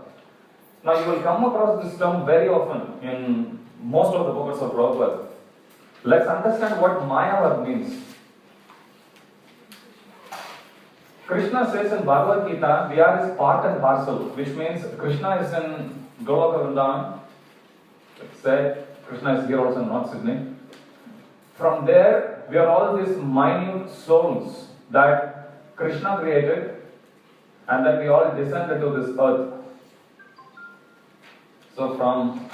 Now, you will come across this term very often in most of the purports of Prabhupada. Let's understand what Mayavad means. Krishna says in Bhagavad Gita, we are his part and parcel, which means Krishna is in Govinda. Let's say Krishna is here also in North Sydney. From there, we are all these minute souls that Krishna created, and then we all descended to this earth. So from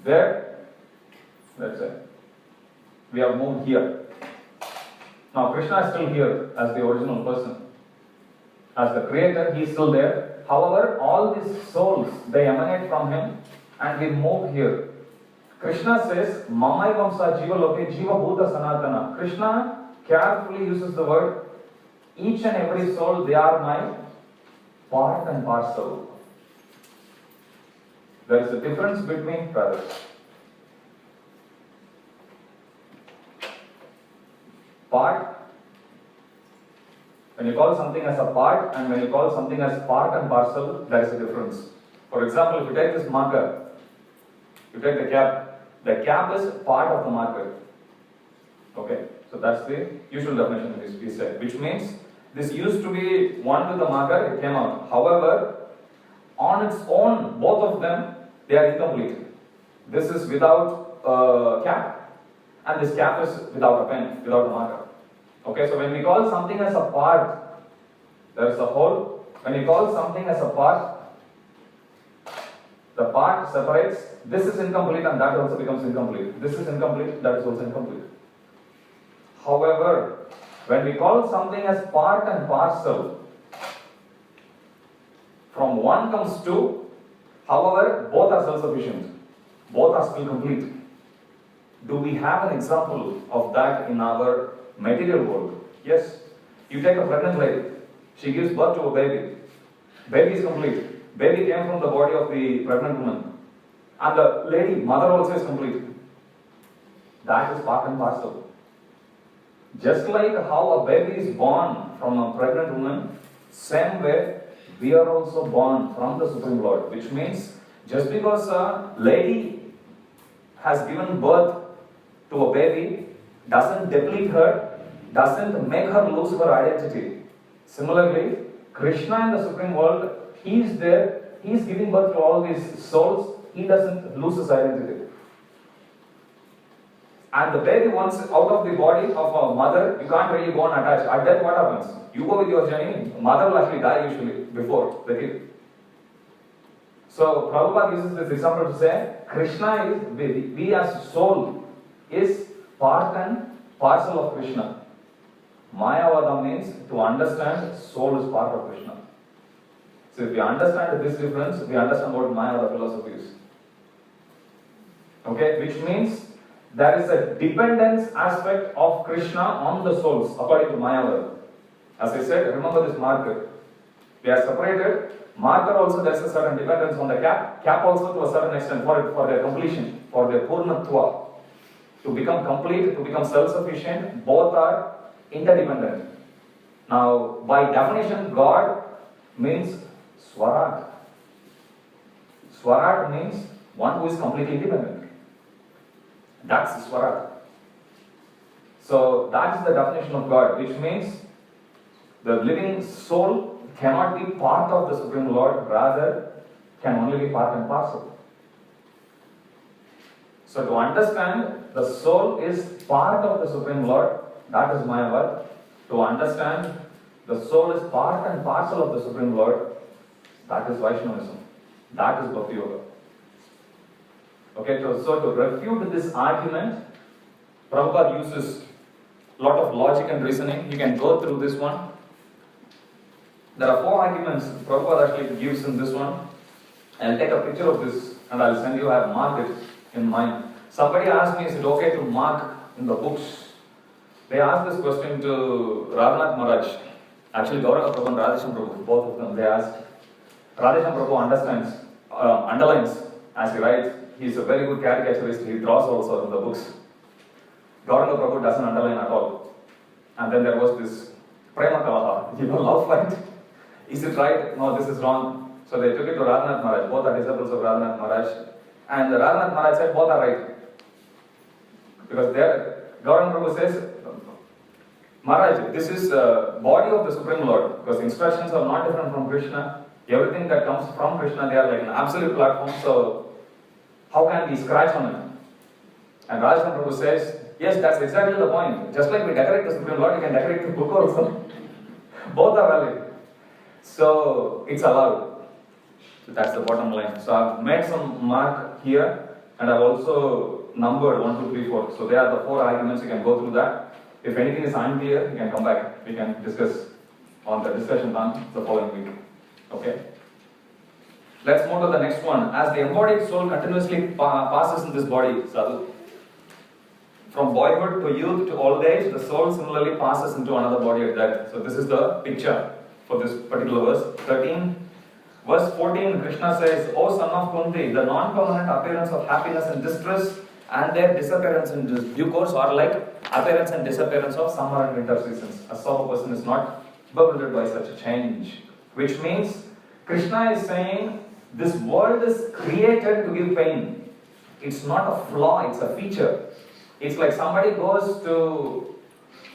there, let's say, we have moved here. Now Krishna is still here as the original person. As the creator, he is still there. However, all these souls, they emanate from him, and we move here. Krishna says, Mamai Vamsa Jiva Loke Jiva Bhuta Sanatana. Krishna carefully uses the word, each and every soul, they are my part and parcel. There is a difference between brothers. Part, when you call something as a part and when you call something as part and parcel, there is a difference. For example, if you take this marker, you take the cap is part of the marker. Okay, so that's the usual definition we said, which means this used to be one with the marker, it came out. However, on its own, both of them, they are incomplete. This is without a cap, and this cap is without a pen, without a marker. Okay, so when we call something as a part, there is a whole. When we call something as a part, the part separates. This is incomplete, and that also becomes incomplete. This is incomplete, that is also incomplete. However, when we call something as part and parcel, from one comes two, however, both are self-sufficient. Both are still complete. Do we have an example of that in our material world? Yes. You take a pregnant lady. She gives birth to a baby. Baby is complete. Baby came from the body of the pregnant woman. And the lady, mother also is complete. That is part and parcel. Just like how a baby is born from a pregnant woman, same way we are also born from the Supreme Lord. Which means, just because a lady has given birth to a baby doesn't deplete her, doesn't make her lose her identity. Similarly, Krishna in the Supreme World, he is there, he is giving birth to all these souls, he doesn't lose his identity. And the baby, once out of the body of a mother, you can't really go and attach. At death, what happens? You go with your journey, mother will actually die usually before the kid. So Prabhupada uses this example to say, Krishna is, we as soul is part and parcel of Krishna. Mayavada means to understand soul is part of Krishna. So if we understand this difference, we understand what Mayavada philosophy is. Okay, which means there is a dependence aspect of Krishna on the souls according to Mayavada. As I said, remember this marker. They are separated. Marker also, there is a certain dependence on the cap. Cap also to a certain extent for their completion, for their purnatva. To become complete, to become self-sufficient, both are interdependent. Now, by definition, God means Swarat. Swarat means one who is completely independent. That's Swarat. So, that is the definition of God, which means the living soul cannot be part of the Supreme Lord, rather can only be part and parcel. So to understand the soul is part of the Supreme Lord, that is Mayavad. To understand the soul is part and parcel of the Supreme Lord, that is Vaishnavism. That is Bhakti Yoga. Okay, so to refute this argument, Prabhupada uses a lot of logic and reasoning. You can go through this one. There are 4 arguments Prabhupada actually gives in this one. I'll take a picture of this and I'll send you. I have marked it in mind. Somebody asked me, is it okay to mark in the books? They asked this question to Raghunath Maharaj. Actually, Gauranga Prabhu and Radhesham Prabhu, both of them, they asked. Radhesham Prabhu underlines as he writes. He is a very good caricaturist. He draws also in the books. Gauranga Prabhu doesn't underline at all. And then there was this Prema Kalaha, love fight. Is it right? No, this is wrong. So they took it to Raghunath Maharaj. Both are disciples of Raghunath Maharaj. And Raghunath Maharaj said both are right. Because there, Gauranga Prabhu says, Maharaj, this is the body of the Supreme Lord. Because instructions are not different from Krishna. Everything that comes from Krishna, they are like an absolute platform. So how can we scratch on it? And Rajasthan Prabhu says, yes, that's exactly the point. Just like we decorate the Supreme Lord, we can decorate the book also. Both are valid. So it's allowed. So that's the bottom line. So I've made some mark here and I've also numbered 1, 2, 3, 4. So there are the 4 arguments. You can go through that. If anything is unclear, you can come back. We can discuss on the discussion done the following week. Okay? Let's move to the next one. As the embodied soul continuously passes in this body, Sadhu, from boyhood to youth to old age, the soul similarly passes into another body at death. So this is the picture for this particular verse. 13. Verse 14, Krishna says, O son of Kunti, the non-permanent appearance of happiness and distress and their disappearance in due course are like appearance and disappearance of summer and winter seasons. A sober person is not bewildered by such a change. Which means, Krishna is saying, this world is created to give pain. It's not a flaw, it's a feature. It's like somebody goes to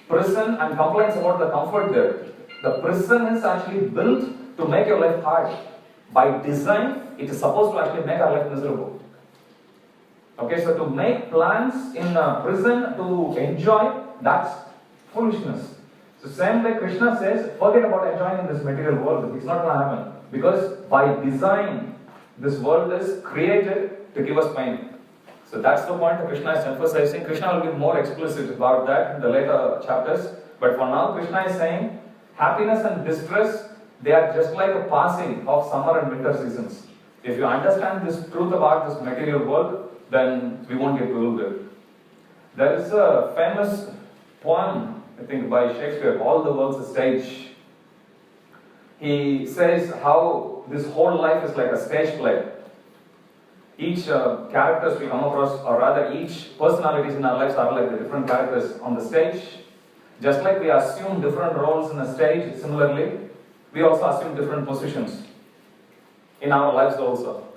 prison and complains about the comfort there. The prison is actually built to make your life hard. By design, it is supposed to actually make our life miserable. Okay, so to make plans in a prison to enjoy, that's foolishness. So same way Krishna says, forget about enjoying in this material world. It's not going to happen. Because by design, this world is created to give us pain. So that's the point that Krishna is emphasizing. Krishna will be more explicit about that in the later chapters. But for now, Krishna is saying, happiness and distress, they are just like a passing of summer and winter seasons. If you understand this truth about this material world, then we won't get bewildered. There is a famous poem, I think by Shakespeare, All the World's a Stage. He says how this whole life is like a stage play. Each characters we come across, or rather each personalities in our lives are like the different characters on the stage. Just like we assume different roles in a stage, similarly, we also assume different positions in our lives also.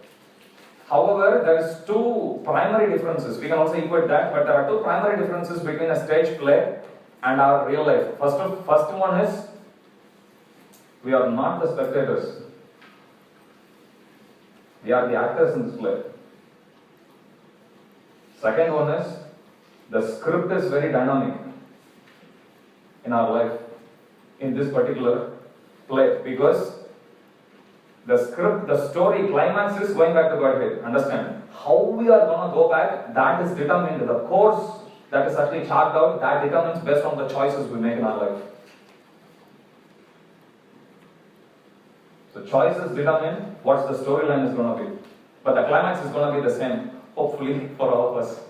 However, there is 2 primary differences. We can also equate that, but there are 2 primary differences between a stage play and our real life. First one is, we are not the spectators. We are the actors in this play. Second one is, the script is very dynamic in our life, in this particular play, because the script, the story, climax is going back to Godhead. Understand? How we are going to go back, that is determined. The course that is actually charted out, that determines based on the choices we make in our life. So choices determine what the storyline is going to be. But the climax is going to be the same, hopefully, for all of us,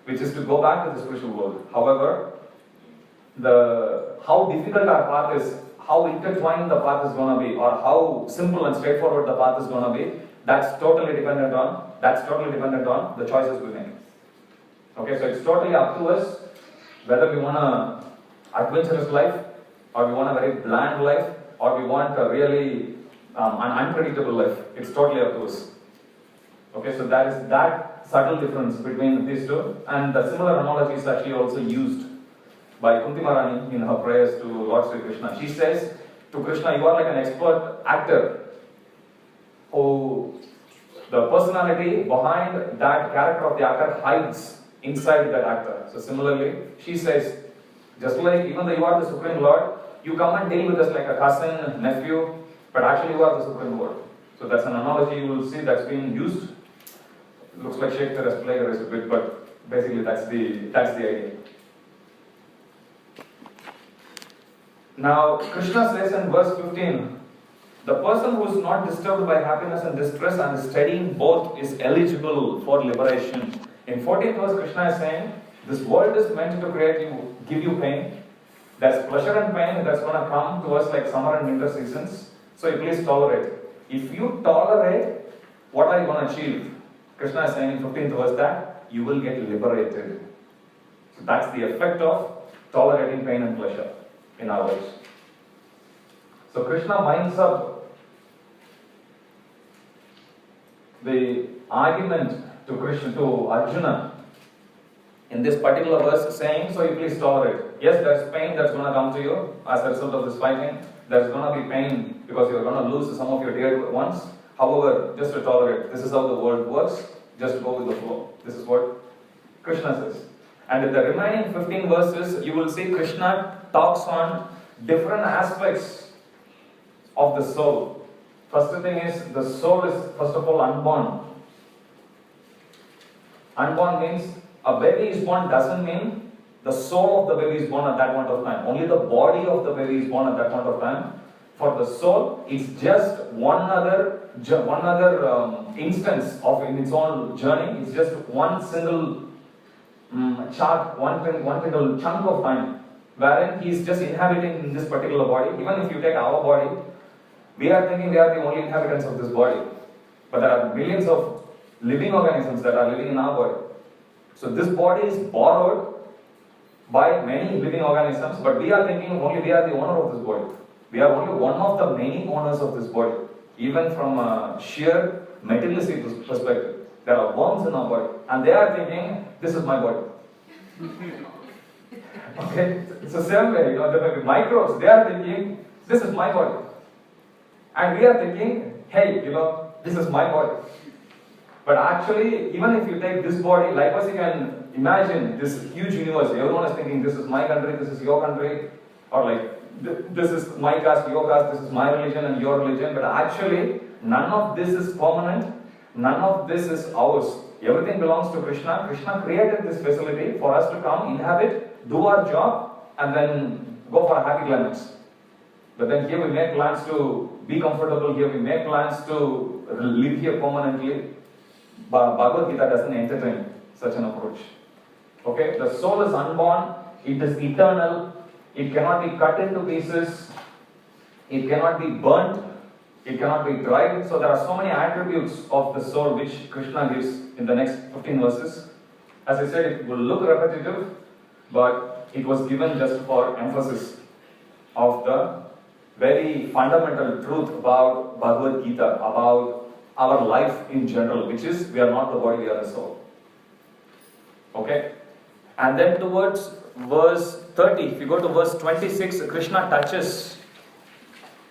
which is to go back to the spiritual world. However, how difficult our path is, how intertwined the path is going to be, or how simple and straightforward the path is going to be, that's totally dependent on the choices we make. Okay, so it's totally up to us whether we want an adventurous life, or we want a very bland life, or we want a really an unpredictable life. It's totally up to us. Okay, so that is that subtle difference between these two, and the similar analogy is actually also used by Kunti Maharani in her prayers to Lord Sri Krishna. She says to Krishna, you are like an expert actor who the personality behind that character of the actor hides inside that actor. So similarly, she says, just like even though you are the Supreme Lord, you come and deal with us like a cousin, nephew, but actually you are the Supreme Lord. So that's an analogy you will see that's being used. It looks like Shakespeare has plagiarized a bit, but basically that's the idea. Now, Krishna says in verse 15, the person who is not disturbed by happiness and distress and is studying both is eligible for liberation. In 14th verse, Krishna is saying, this world is meant to give you pain. There's pleasure and pain that's going to come to us like summer and winter seasons. So you please tolerate. If you tolerate, what are you going to achieve? Krishna is saying in 15th verse that you will get liberated. So that's the effect of tolerating pain and pleasure in our lives. So Krishna winds up the argument to Arjuna in this particular verse, saying, so you please tolerate. Yes, there's pain that's going to come to you as a result of this fighting. There's going to be pain because you're going to lose some of your dear ones. However, just to tolerate. This is how the world works. Just go with the flow. This is what Krishna says. And in the remaining 15 verses, you will see Krishna talks on different aspects of the soul. First thing is, the soul is first of all unborn. Unborn means a baby is born doesn't mean the soul of the baby is born at that point of time. Only the body of the baby is born at that point of time. For the soul, it's just one other instance of in its own journey. It's just one single chart, one single chunk of time, wherein he is just inhabiting in this particular body. Even if you take our body, we are thinking we are the only inhabitants of this body, but there are millions of living organisms that are living in our body. So this body is borrowed by many living organisms, but we are thinking only we are the owner of this body. We are only one of the many owners of this body. Even from a sheer materialistic perspective, there are worms in our body, and they are thinking, this is my body. Okay, it's the same way, there may be microbes, they are thinking, this is my body. And we are thinking, hey, this is my body. But actually, even if you take this body, likewise you can imagine this huge universe. Everyone is thinking, this is my country, this is your country, or like, this is my caste, your caste, this is my religion and your religion. But actually, none of this is permanent, none of this is ours. Everything belongs to Krishna. Krishna created this facility for us to come, inhabit, do our job, and then go for a happy climax. But then here we make plans to be comfortable, here we make plans to live here permanently. Bhagavad Gita doesn't entertain such an approach. Okay, the soul is unborn, it is eternal, it cannot be cut into pieces, it cannot be burnt, it cannot be dried. So there are so many attributes of the soul which Krishna gives in the next 15 verses. As I said, it will look repetitive, but it was given just for emphasis of the very fundamental truth about Bhagavad Gita, about our life in general, which is we are not the body, we are the soul. Okay? And then towards verse 30, if you go to verse 26, Krishna touches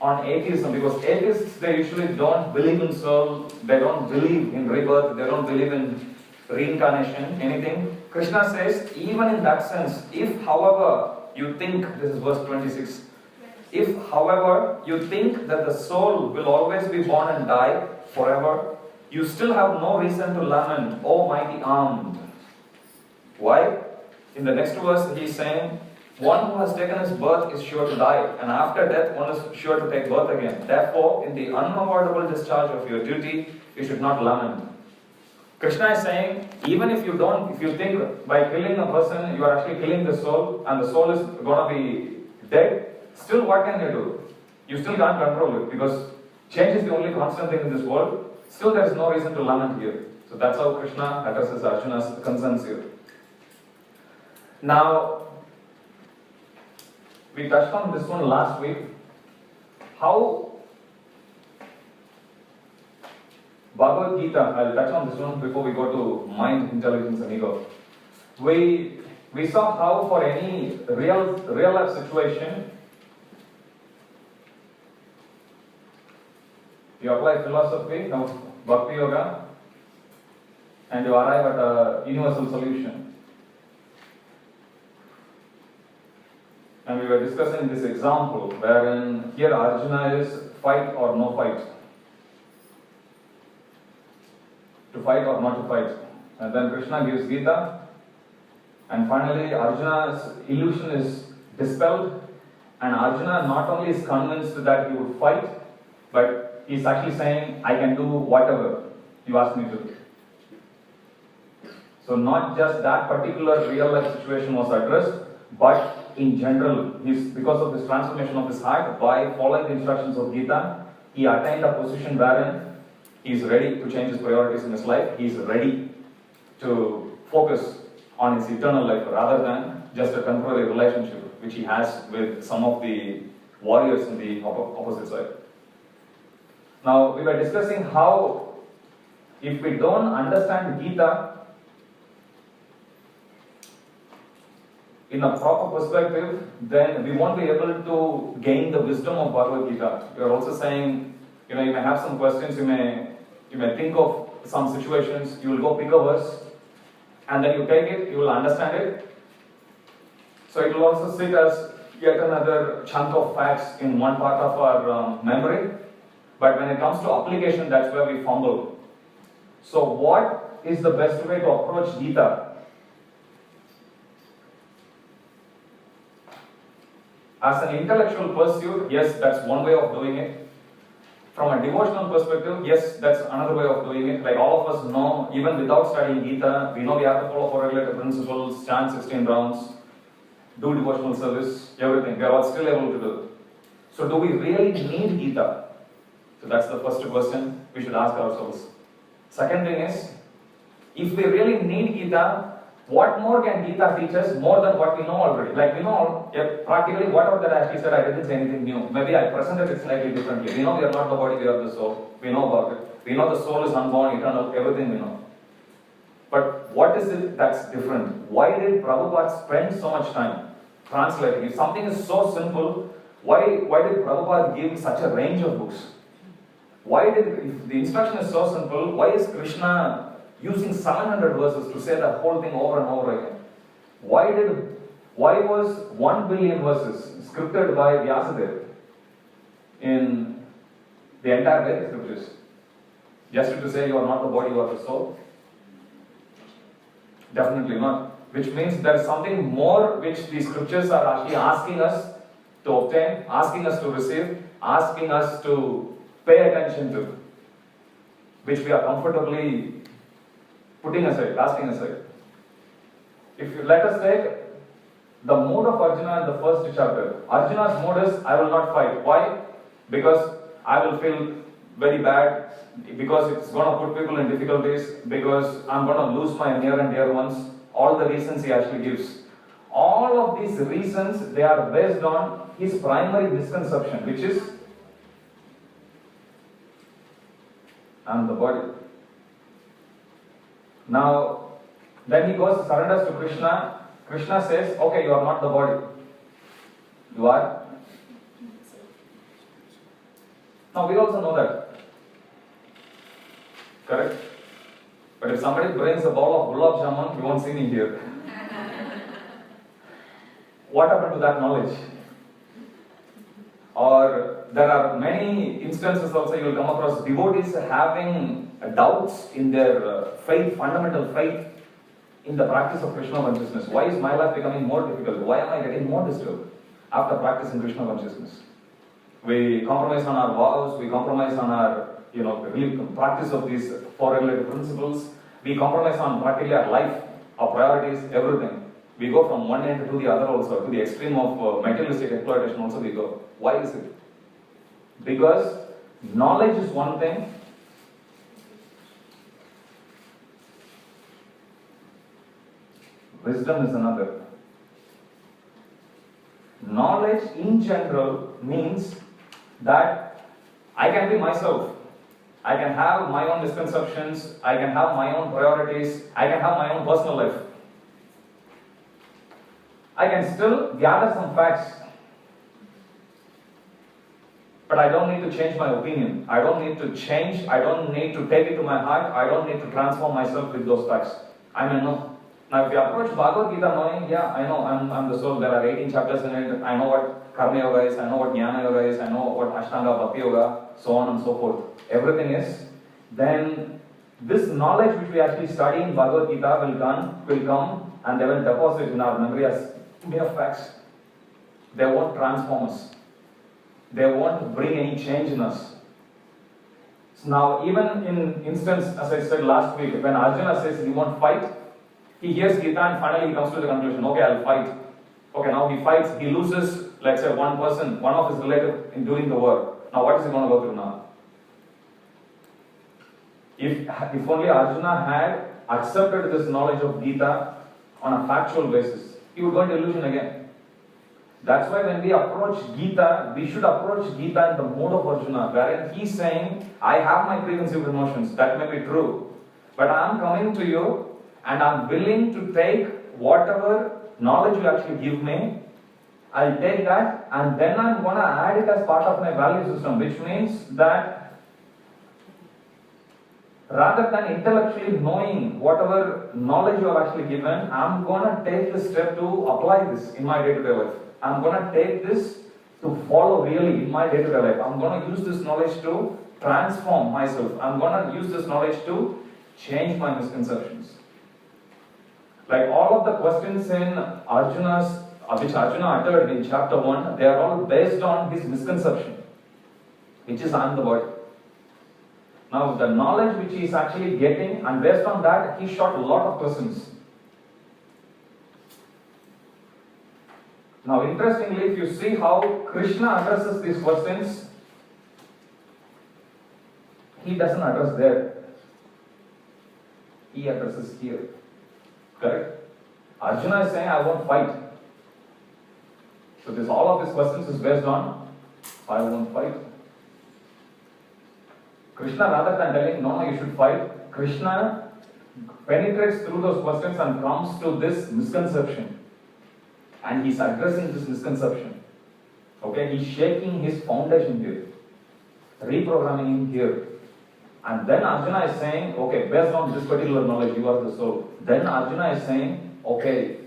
on atheism, because atheists, they usually don't believe in soul, they don't believe in rebirth, they don't believe in reincarnation, anything. Krishna says, even in that sense, if however you think, this is verse 26, if however you think that the soul will always be born and die forever, you still have no reason to lament, O mighty armed. Why? In the next verse he is saying, one who has taken his birth is sure to die, and after death one is sure to take birth again. Therefore, in the unavoidable discharge of your duty, you should not lament. Krishna is saying, even if you think by killing a person, you are actually killing the soul, and the soul is going to be dead, still what can you do? You still can't control it, because change is the only constant thing in this world. Still there is no reason to lament here. So that's how Krishna addresses Arjuna's concerns here. Now, we touched on this one last week. How Bhagavad Gita, I'll touch on this one before we go to mind, intelligence and ego. We saw how for any real life situation, you apply philosophy of Bhakti Yoga and you arrive at a universal solution. And we were discussing this example wherein here Arjuna is fight or no fight. To fight or not to fight. And then Krishna gives Gita. And finally Arjuna's illusion is dispelled. And Arjuna not only is convinced that he would fight, but he's actually saying, I can do whatever you ask me to. So not just that particular real life situation was addressed, but in general, because of this transformation of his heart, by following the instructions of Gita, he attained a position wherein he is ready to change his priorities in his life. He is ready to focus on his eternal life rather than just a temporary relationship which he has with some of the warriors in the opposite side. Now, we were discussing how if we don't understand Gita in a proper perspective, then we won't be able to gain the wisdom of Bhagavad Gita. We are also saying, you may have some questions, you may think of some situations, you will go pick a verse, and then you take it, you will understand it. So it will also sit as yet another chunk of facts in one part of our memory. But when it comes to application, that's where we fumble. So what is the best way to approach Gita? As an intellectual pursuit, yes, that's one way of doing it. From a devotional perspective, yes, that's another way of doing it. Like all of us know, even without studying Gita, we know we have to follow 4 regulative principles, chant 16 rounds, do devotional service, everything. We are all still able to do. So do we really need Gita? So that's the first question we should ask ourselves. Second thing is, if we really need Gita, what more can Gita teach us more than what we know already? Like we know practically whatever that I actually said, I didn't say anything new. Maybe I presented it slightly differently. We know we are not the body, we are the soul. We know about it. We know the soul is unborn, eternal, everything we know. But what is it that's different? Why did Prabhupada spend so much time translating? If something is so simple, why did Prabhupada give such a range of books? If the instruction is so simple, why is Krishna using 700 verses to say the whole thing over and over again? Why was 1 billion verses scripted by Vyasadeva in the entire Vedic scriptures? Just to say you are not the body, you are the soul? Definitely not. Which means there is something more which these scriptures are actually asking us to obtain, asking us to receive, asking us to pay attention to, which we are comfortably putting aside, casting aside. If you let us take the mood of Arjuna in the first chapter, Arjuna's mood is, I will not fight. Why? Because I will feel very bad, because it's going to put people in difficulties, because I'm going to lose my near and dear ones. All the reasons he actually gives. All of these reasons, they are based on his primary misconception, which is, I'm the body. Now, then he surrenders to Krishna, Krishna says, okay, you are not the body. You are. Now we also know that. Correct? But if somebody brings a bowl of gulab jamun, you won't see me here. What happened to that knowledge? Or there are many instances also you will come across devotees having doubts in their faith, fundamental faith in the practice of Krishna consciousness. Why is my life becoming more difficult? Why am I getting more disturbed after practicing Krishna consciousness? We compromise on our vows, we compromise on our practice of these four regulative principles, we compromise on practically our life, our priorities, everything. We go from one end to the other also, to the extreme of materialistic exploitation also we go. Why is it? Because knowledge is one thing, wisdom is another. Knowledge in general means that I can be myself. I can have my own misconceptions, I can have my own priorities, I can have my own personal life. I can still gather some facts, but I don't need to change my opinion. I don't need to change, I don't need to take it to my heart, I don't need to transform myself with those facts. I may know. Now if you approach Bhagavad Gita knowing, yeah, I know, I'm the soul, there are 18 chapters in it, I know what Karma Yoga is, I know what Jnana Yoga is, I know what Ashtanga Bhakti Yoga, so on and so forth. Everything is, then this knowledge which we actually study in Bhagavad Gita will come and they will deposit in our memory as mere facts. They won't transform us. They won't bring any change in us. So now, even in instance, as I said last week, when Arjuna says he won't fight, he hears Gita and finally he comes to the conclusion, okay, I'll fight. Okay, now he fights, he loses, let's say, one person, one of his relatives in doing the work. Now what is he going to go through now? If only Arjuna had accepted this knowledge of Gita on a factual basis, he would go into illusion again. That's why when we approach Gita, we should approach Gita in the mode of Arjuna, wherein he's saying, I have my preconceived notions, that may be true, but I am coming to you and I am willing to take whatever knowledge you actually give me, I'll take that and then I'm going to add it as part of my value system, which means that rather than intellectually knowing whatever knowledge you have actually given, I'm going to take the step to apply this in my day-to-day life. I'm going to take this to follow really in my day-to-day life. I'm going to use this knowledge to transform myself. I'm going to use this knowledge to change my misconceptions. Like all of the questions in Arjuna's, which Arjuna uttered in chapter 1, they are all based on his misconception, which is I am the body. Now the knowledge which he is actually getting, and based on that he shot a lot of questions. Now interestingly, if you see how Krishna addresses these questions, he doesn't address there. He addresses here. Correct? Arjuna is saying, I won't fight. So this all of his questions is based on, I won't fight. Krishna, rather than telling, no, you should fight, Krishna penetrates through those questions and comes to this misconception. And he's addressing this misconception. Okay, he's shaking his foundation here, reprogramming him here. And then Arjuna is saying, okay, based on this particular knowledge, you are the soul. Then Arjuna is saying, okay.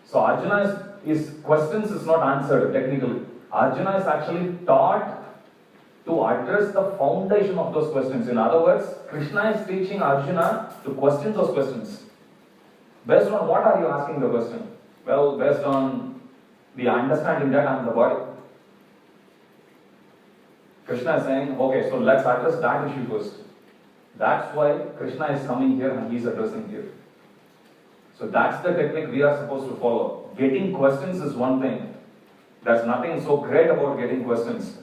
So his questions is not answered technically. Arjuna is actually taught to address the foundation of those questions. In other words, Krishna is teaching Arjuna to question those questions. Based on what are you asking the question? Well, based on the understanding that I am the body. Krishna is saying, okay, so let's address that issue first. That's why Krishna is coming here and he is addressing here. So that's the technique we are supposed to follow. Getting questions is one thing. There's nothing so great about getting questions.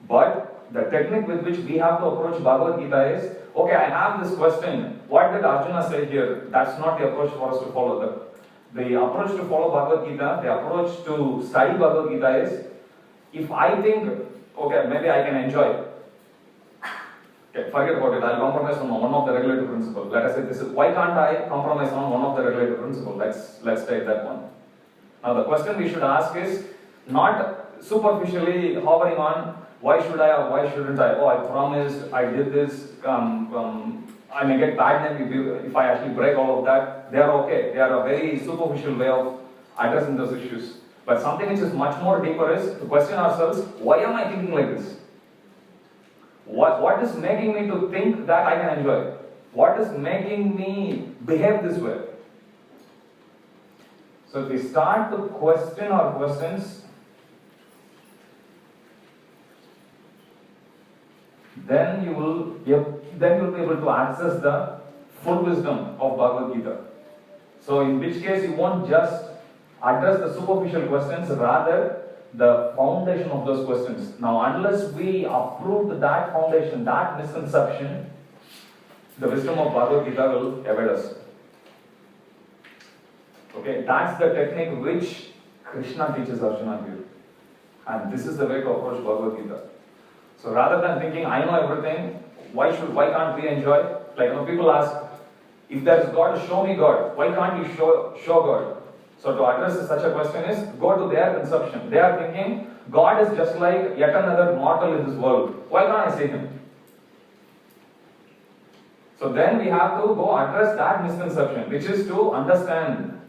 But the technique with which we have to approach Bhagavad Gita is, okay, I have this question. What did Arjuna say here? That's not the approach for us to follow. The approach to follow Bhagavad Gita, the approach to study Bhagavad Gita is, if I think, okay, maybe I can enjoy. Okay, forget about it. I'll compromise on one of the regulative principles. Let us say this is, why can't I compromise on one of the regulative principles? Let's take that one. Now the question we should ask is not superficially hovering on why should I or why shouldn't I? Oh, I promised, I did this, I may get bad name if I actually break all of that. They are okay. They are a very superficial way of addressing those issues. But something which is much more deeper is to question ourselves, why am I thinking like this? What is making me to think that I can enjoy? What is making me behave this way? So if we start to question our questions, then you will be able to access the full wisdom of Bhagavad Gita. So in which case you won't just address the superficial questions, rather the foundation of those questions. Now unless we uproot that foundation, that misconception, the wisdom of Bhagavad Gita will evade us. Okay, that's the technique which Krishna teaches Arjuna here. And this is the way to approach Bhagavad Gita. So rather than thinking, I know everything, why can't we enjoy? Like people ask, if there is God, show me God. Why can't you show God? So to address such a question is, go to their conception. They are thinking, God is just like yet another mortal in this world. Why can't I see Him? So then we have to go address that misconception, which is to understand,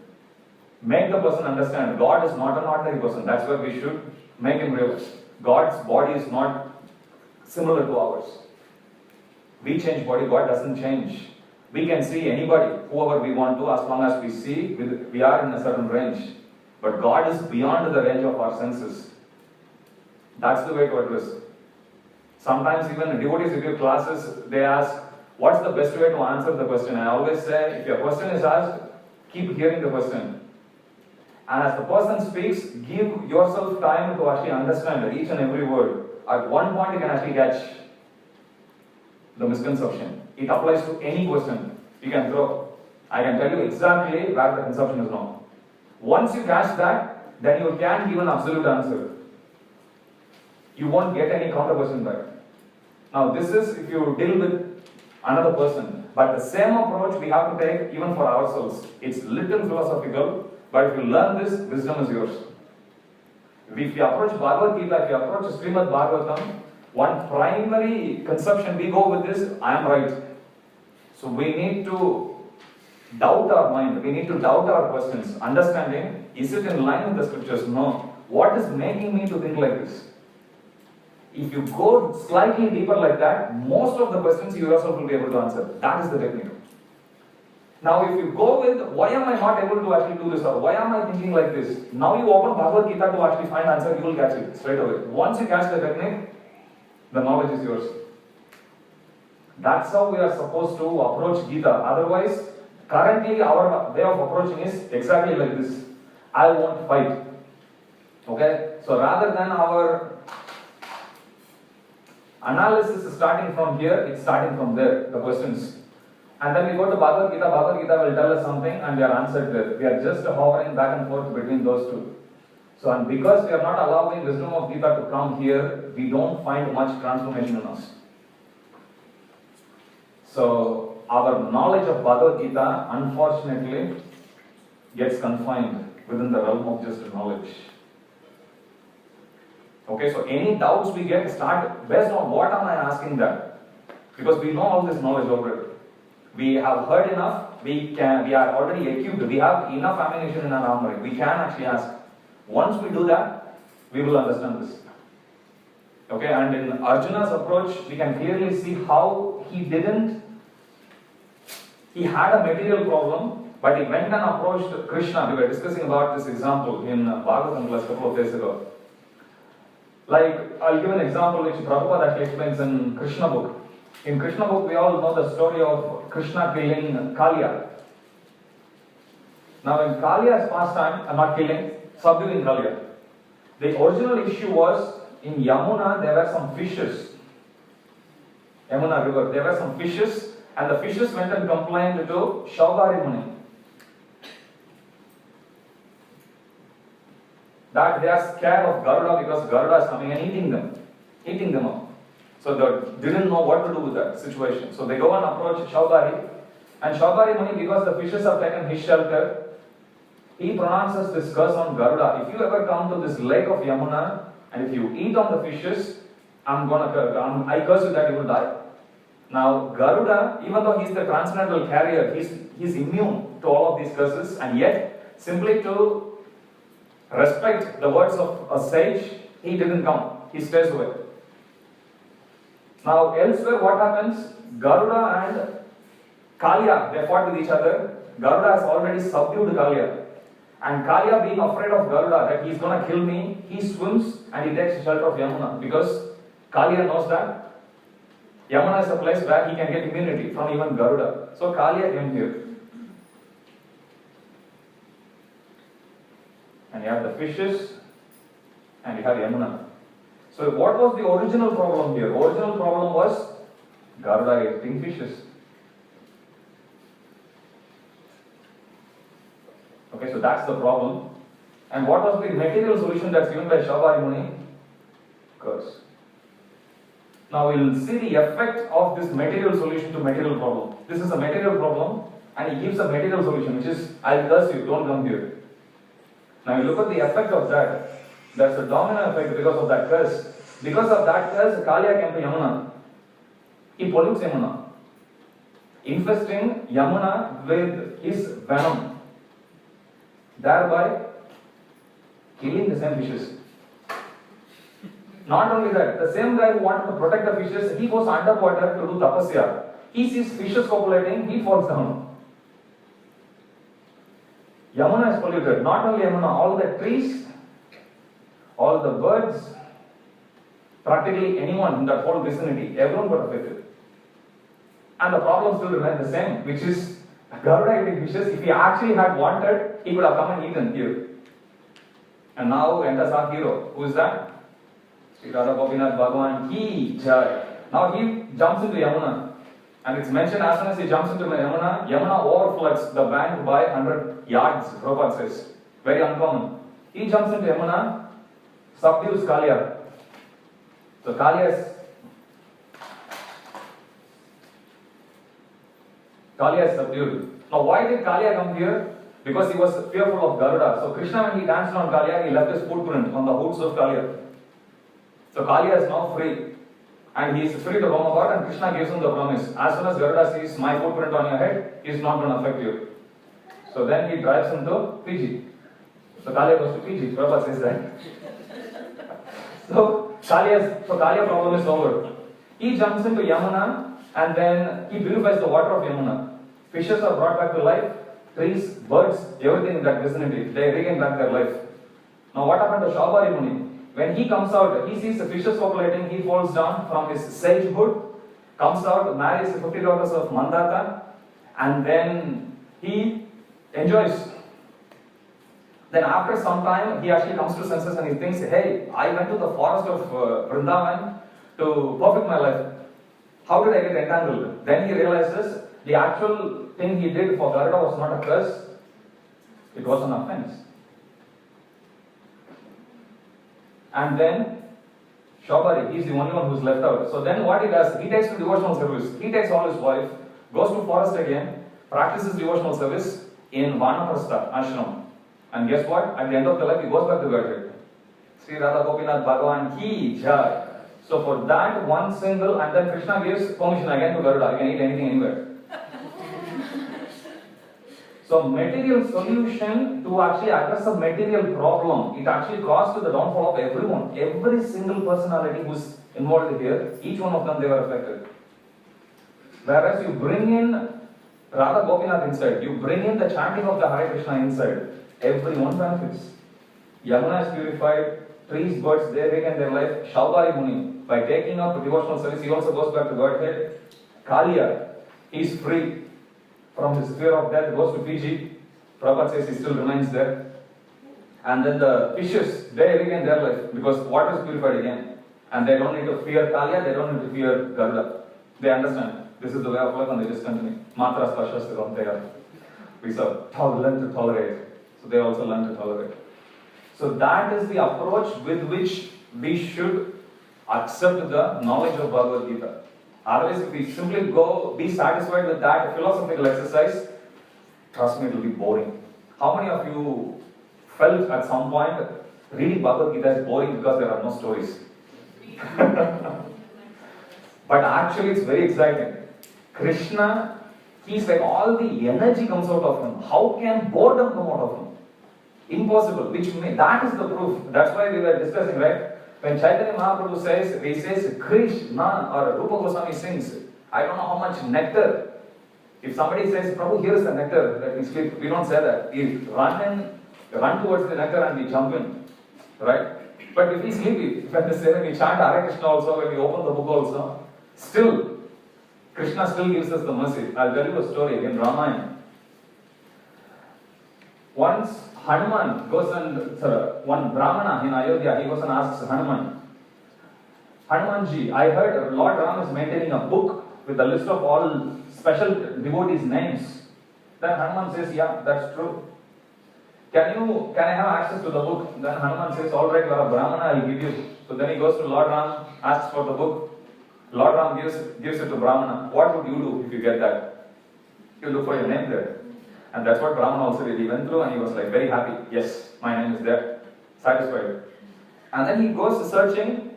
make the person understand, God is not an ordinary person. That's where we should make him realize. God's body is not similar to ours. We change body, God doesn't change. We can see anybody, whoever we want to, as long as we see, we are in a certain range. But God is beyond the range of our senses. That's the way to address it. Sometimes even devotees who give classes, they ask, what's the best way to answer the question? I always say, if your question is asked, keep hearing the question. And as the person speaks, give yourself time to actually understand each and every word. At one point you can actually catch the misconception. It applies to any question you can throw. I can tell you exactly where the conception is wrong. Once you catch that, then you can give an absolute answer. You won't get any counter question back. Now this is if you deal with another person. But the same approach we have to take even for ourselves. It's little philosophical, but if you learn this, wisdom is yours. If you approach Bhagavad Gita, if you approach Srimad Bhagavatam, one primary conception we go with is, I am right. So we need to doubt our mind, we need to doubt our questions, understanding, is it in line with the scriptures? No. What is making me to think like this? If you go slightly deeper like that, most of the questions you yourself will be able to answer. That is the technique. Now if you go with, why am I not able to actually do this, or why am I thinking like this? Now you open Bhagavad Gita to actually find answer, you will catch it straight away. Once you catch the technique, the knowledge is yours. That's how we are supposed to approach Gita. Otherwise, currently our way of approaching is exactly like this. I won't fight. Okay? So rather than our analysis is starting from here, it's starting from there, the questions. And then we go to Bhagavad Gita. Bhagavad Gita will tell us something and we are answered there. We are just hovering back and forth between those two. So, and because we are not allowing wisdom of Gita to come here, we don't find much transformation in us. So, our knowledge of Bhagavad Gita, unfortunately, gets confined within the realm of just knowledge. Okay, so any doubts we get start based on what am I asking that? Because we know all this knowledge already. We have heard enough, we are already equipped, we have enough ammunition in our armory. We can actually ask. Once we do that, we will understand this. Okay, and in Arjuna's approach, we can clearly see how he had a material problem, but he went and approached Krishna. We were discussing about this example in Bhagavatam class a couple of days ago. Like, I'll give an example which Prabhupada actually explains in Krishna book. In Krishna book, we all know the story of Krishna killing Kaliya. Now, in Kaliya's pastime, not killing, subduing Kaliya. The original issue was, in Yamuna, there were some fishes. Yamuna river, there were some fishes, and the fishes went and complained to Shaugari Muni that they are scared of Garuda because Garuda is coming and eating them up. So they didn't know what to do with that situation. So they go and approach Shaubari. And Shaubari Muni, because the fishes have taken his shelter, he pronounces this curse on Garuda. If you ever come to this lake of Yamuna, and if you eat on the fishes, I curse you that you will die. Now, Garuda, even though he's the transcendental carrier, he's immune to all of these curses, and yet, simply to respect the words of a sage, he didn't come. He stays away. Now, elsewhere, what happens? Garuda and Kalya, they fought with each other. Garuda has already subdued Kalya. And Kalya, being afraid of Garuda, that he's going to kill me, he swims and he takes shelter of Yamuna. Because Kalya knows that Yamuna is a place where he can get immunity from even Garuda. So Kalya came here. And you have the fishes and you have Yamuna. So what was the original problem here? Original problem was Garuda eating fishes. Okay, so that's the problem. And what was the material solution that's given by Shaubari Muni? Curse. Now we will see the effect of this material solution to material problem. This is a material problem and he gives a material solution, which is, I'll curse you, don't come here. Now you look at the effect of that. There's a domino effect because of that curse. Because of that curse, Kalya came to Yamuna. He pollutes Yamuna, infesting Yamuna with his venom, thereby killing the same fishes. Not only that, the same guy who wanted to protect the fishes, he goes underwater to do tapasya. He sees fishes copulating, he falls down. Yamuna is polluted. Not only Yamuna, all the trees, all the birds, practically anyone in that whole vicinity, everyone got affected. And the problem still remains the same, which is Garuda eating fishes. If he actually had wanted, he would have come and eaten here. And now enters our hero. Who is that? Sri Radha Gopinath Bhagavan Ki Jai. Now he jumps into Yamuna. And it's mentioned as soon as he jumps into Yamuna, Yamuna overfloods the bank by 100 yards, Prabhupada says. Very uncommon. He jumps into Yamuna, subdues Kalya. So Kalya is subdued. Now why did Kalya come here? Because he was fearful of Garuda. So Krishna, when he danced on Kalya, he left his footprint on the hooves of Kalya. So Kalya is now free. And he is free to roam about, and Krishna gives him the promise. As soon as Garuda sees my footprint on your head, he is not going to affect you. So then he drives him to Fiji. So Kalya goes to Fiji. Prabhupada says that. So Kalya problem is over. He jumps into Yamuna and then he purifies the water of Yamuna. Fishes are brought back to life. Trees, birds, everything in that vicinity, they regain back their life. Now what happened to Shaubari Muni? When he comes out, he sees the fishes populating, he falls down from his sagehood, comes out, marries the 50 daughters of Mandata, and then he enjoys. Then after some time, he actually comes to senses and he thinks, hey, I went to the forest of Vrindavan to perfect my life. How did I get entangled? Then he realizes the actual thing he did for Garuda was not a curse, it was an offense. And then Shaubari, he is the only one who is left out. So then what he does, he takes to devotional service. He takes all his wife, goes to forest again, practices devotional service in Vanaprastha ashram. And guess what? At the end of the life, he goes back to Godhead. Sri Radha Gopinath Bhagavan Ki Jai. So for that one single, and then Krishna gives permission again to Garuda. You can eat anything anywhere. So material solution to actually address a material problem, it actually caused to the downfall of everyone. Every single personality who's involved here, each one of them, they were affected. Whereas you bring in Radha Gopinath inside, you bring in the chanting of the Hare Krishna inside, everyone benefits. Yamuna is purified, trees, birds, they regain their life. Shaubari Muni, by taking up devotional service, he also goes back to Godhead. Kalya, he is free from his fear of death, goes to Fiji. Prabhupada says he still remains there. And then the fishes, they regain their life because water is purified again. And they don't need to fear Kalya, they don't need to fear Garuda. They understand. This is the way of life and they just continue. Matra Spashastikam, they are. We learn to tolerate. So they also learn to tolerate. So that is the approach with which we should accept the knowledge of Bhagavad Gita. Otherwise, if we simply go, be satisfied with that philosophical exercise, trust me, it will be boring. How many of you felt at some point reading Bhagavad Gita is boring because there are no stories? But actually, it's very exciting. Krishna, he's like all the energy comes out of him. How can boredom come out of him? Impossible. That is the proof. That's why we were discussing, right? When Chaitanya Mahaprabhu says, he says Krishna or Rupa Goswami sings, I don't know how much nectar. If somebody says, Prabhu, here is the nectar, let me sleep. We don't say that. We run towards the nectar and we jump in. Right? But if we sleepy, when we chant Hare Krishna also, when we open the book also, still, Krishna still gives us the mercy. I'll tell you a story in Ramayana. Once Hanuman goes and, one Brahmana in Ayodhya, he goes and asks Hanuman, Hanumanji, I heard Lord Ram is maintaining a book with a list of all special devotees' names. Then Hanuman says, yeah, that's true. Can I have access to the book? Then Hanuman says, alright, you are a Brahmana, I'll give you. So then he goes to Lord Ram, asks for the book. Lord Ram gives it to Brahmana. What would you do if you get that? You look for your name there. And that's what Brahmana also did. He went through and he was like very happy. Yes, my name is there. Satisfied. And then he goes searching.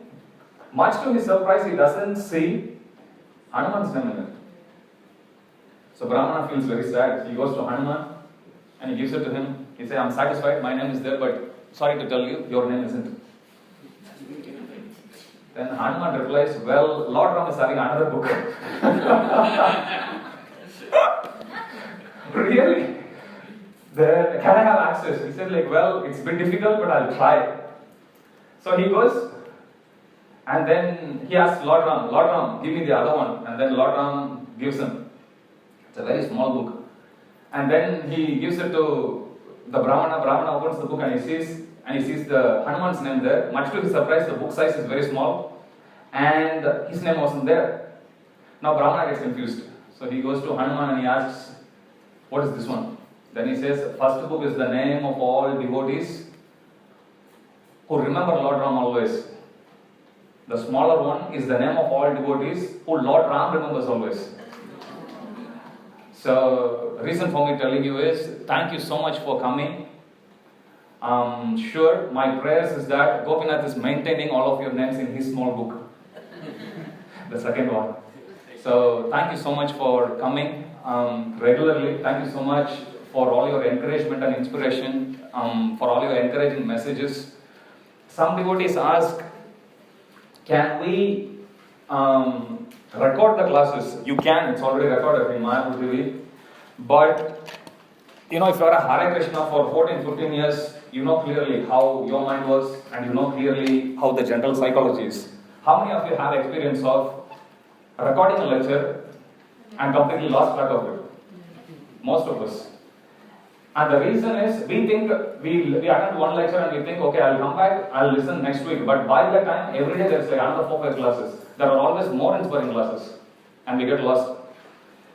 Much to his surprise, he doesn't see Hanuman's name in it. So Brahmana feels very sad. He goes to Hanuman and he gives it to him. He says, I'm satisfied, my name is there, but sorry to tell you, your name isn't. Then Hanuman replies, well, Lord Ram is having another book. Really? Then, can I have access? He said, like, well, it's a bit difficult, but I'll try. So he goes, and then he asks Lord Ram, give me the other one. And then Lord Ram gives him. It's a very small book. And then he gives it to the Brahmana. Brahmana opens the book and he sees the Hanuman's name there. Much to his surprise, the book size is very small. And his name wasn't there. Now Brahmana gets confused. So he goes to Hanuman and he asks, what is this one? Then he says, first book is the name of all devotees who remember Lord Ram always. The smaller one is the name of all devotees who Lord Ram remembers always. So, the reason for me telling you is, thank you so much for coming. Sure, my prayers is that Gopinath is maintaining all of your names in his small book. The second one. So, thank you so much for coming regularly. Thank you so much for all your encouragement and inspiration, for all your encouraging messages. Some devotees ask, can we record the classes? You can, it's already recorded in Maya TV. But, if you are a Hare Krishna for 14, 15 years, you know clearly how your mind was and you know clearly how the general psychology is. How many of you have experience of recording a lecture and completely lost track of it? Most of us. And the reason is, we think, we attend one lecture and we think, okay, I'll come back, I'll listen next week. But by that time, every day there's like another 4-5 classes. There are always more inspiring classes. And we get lost.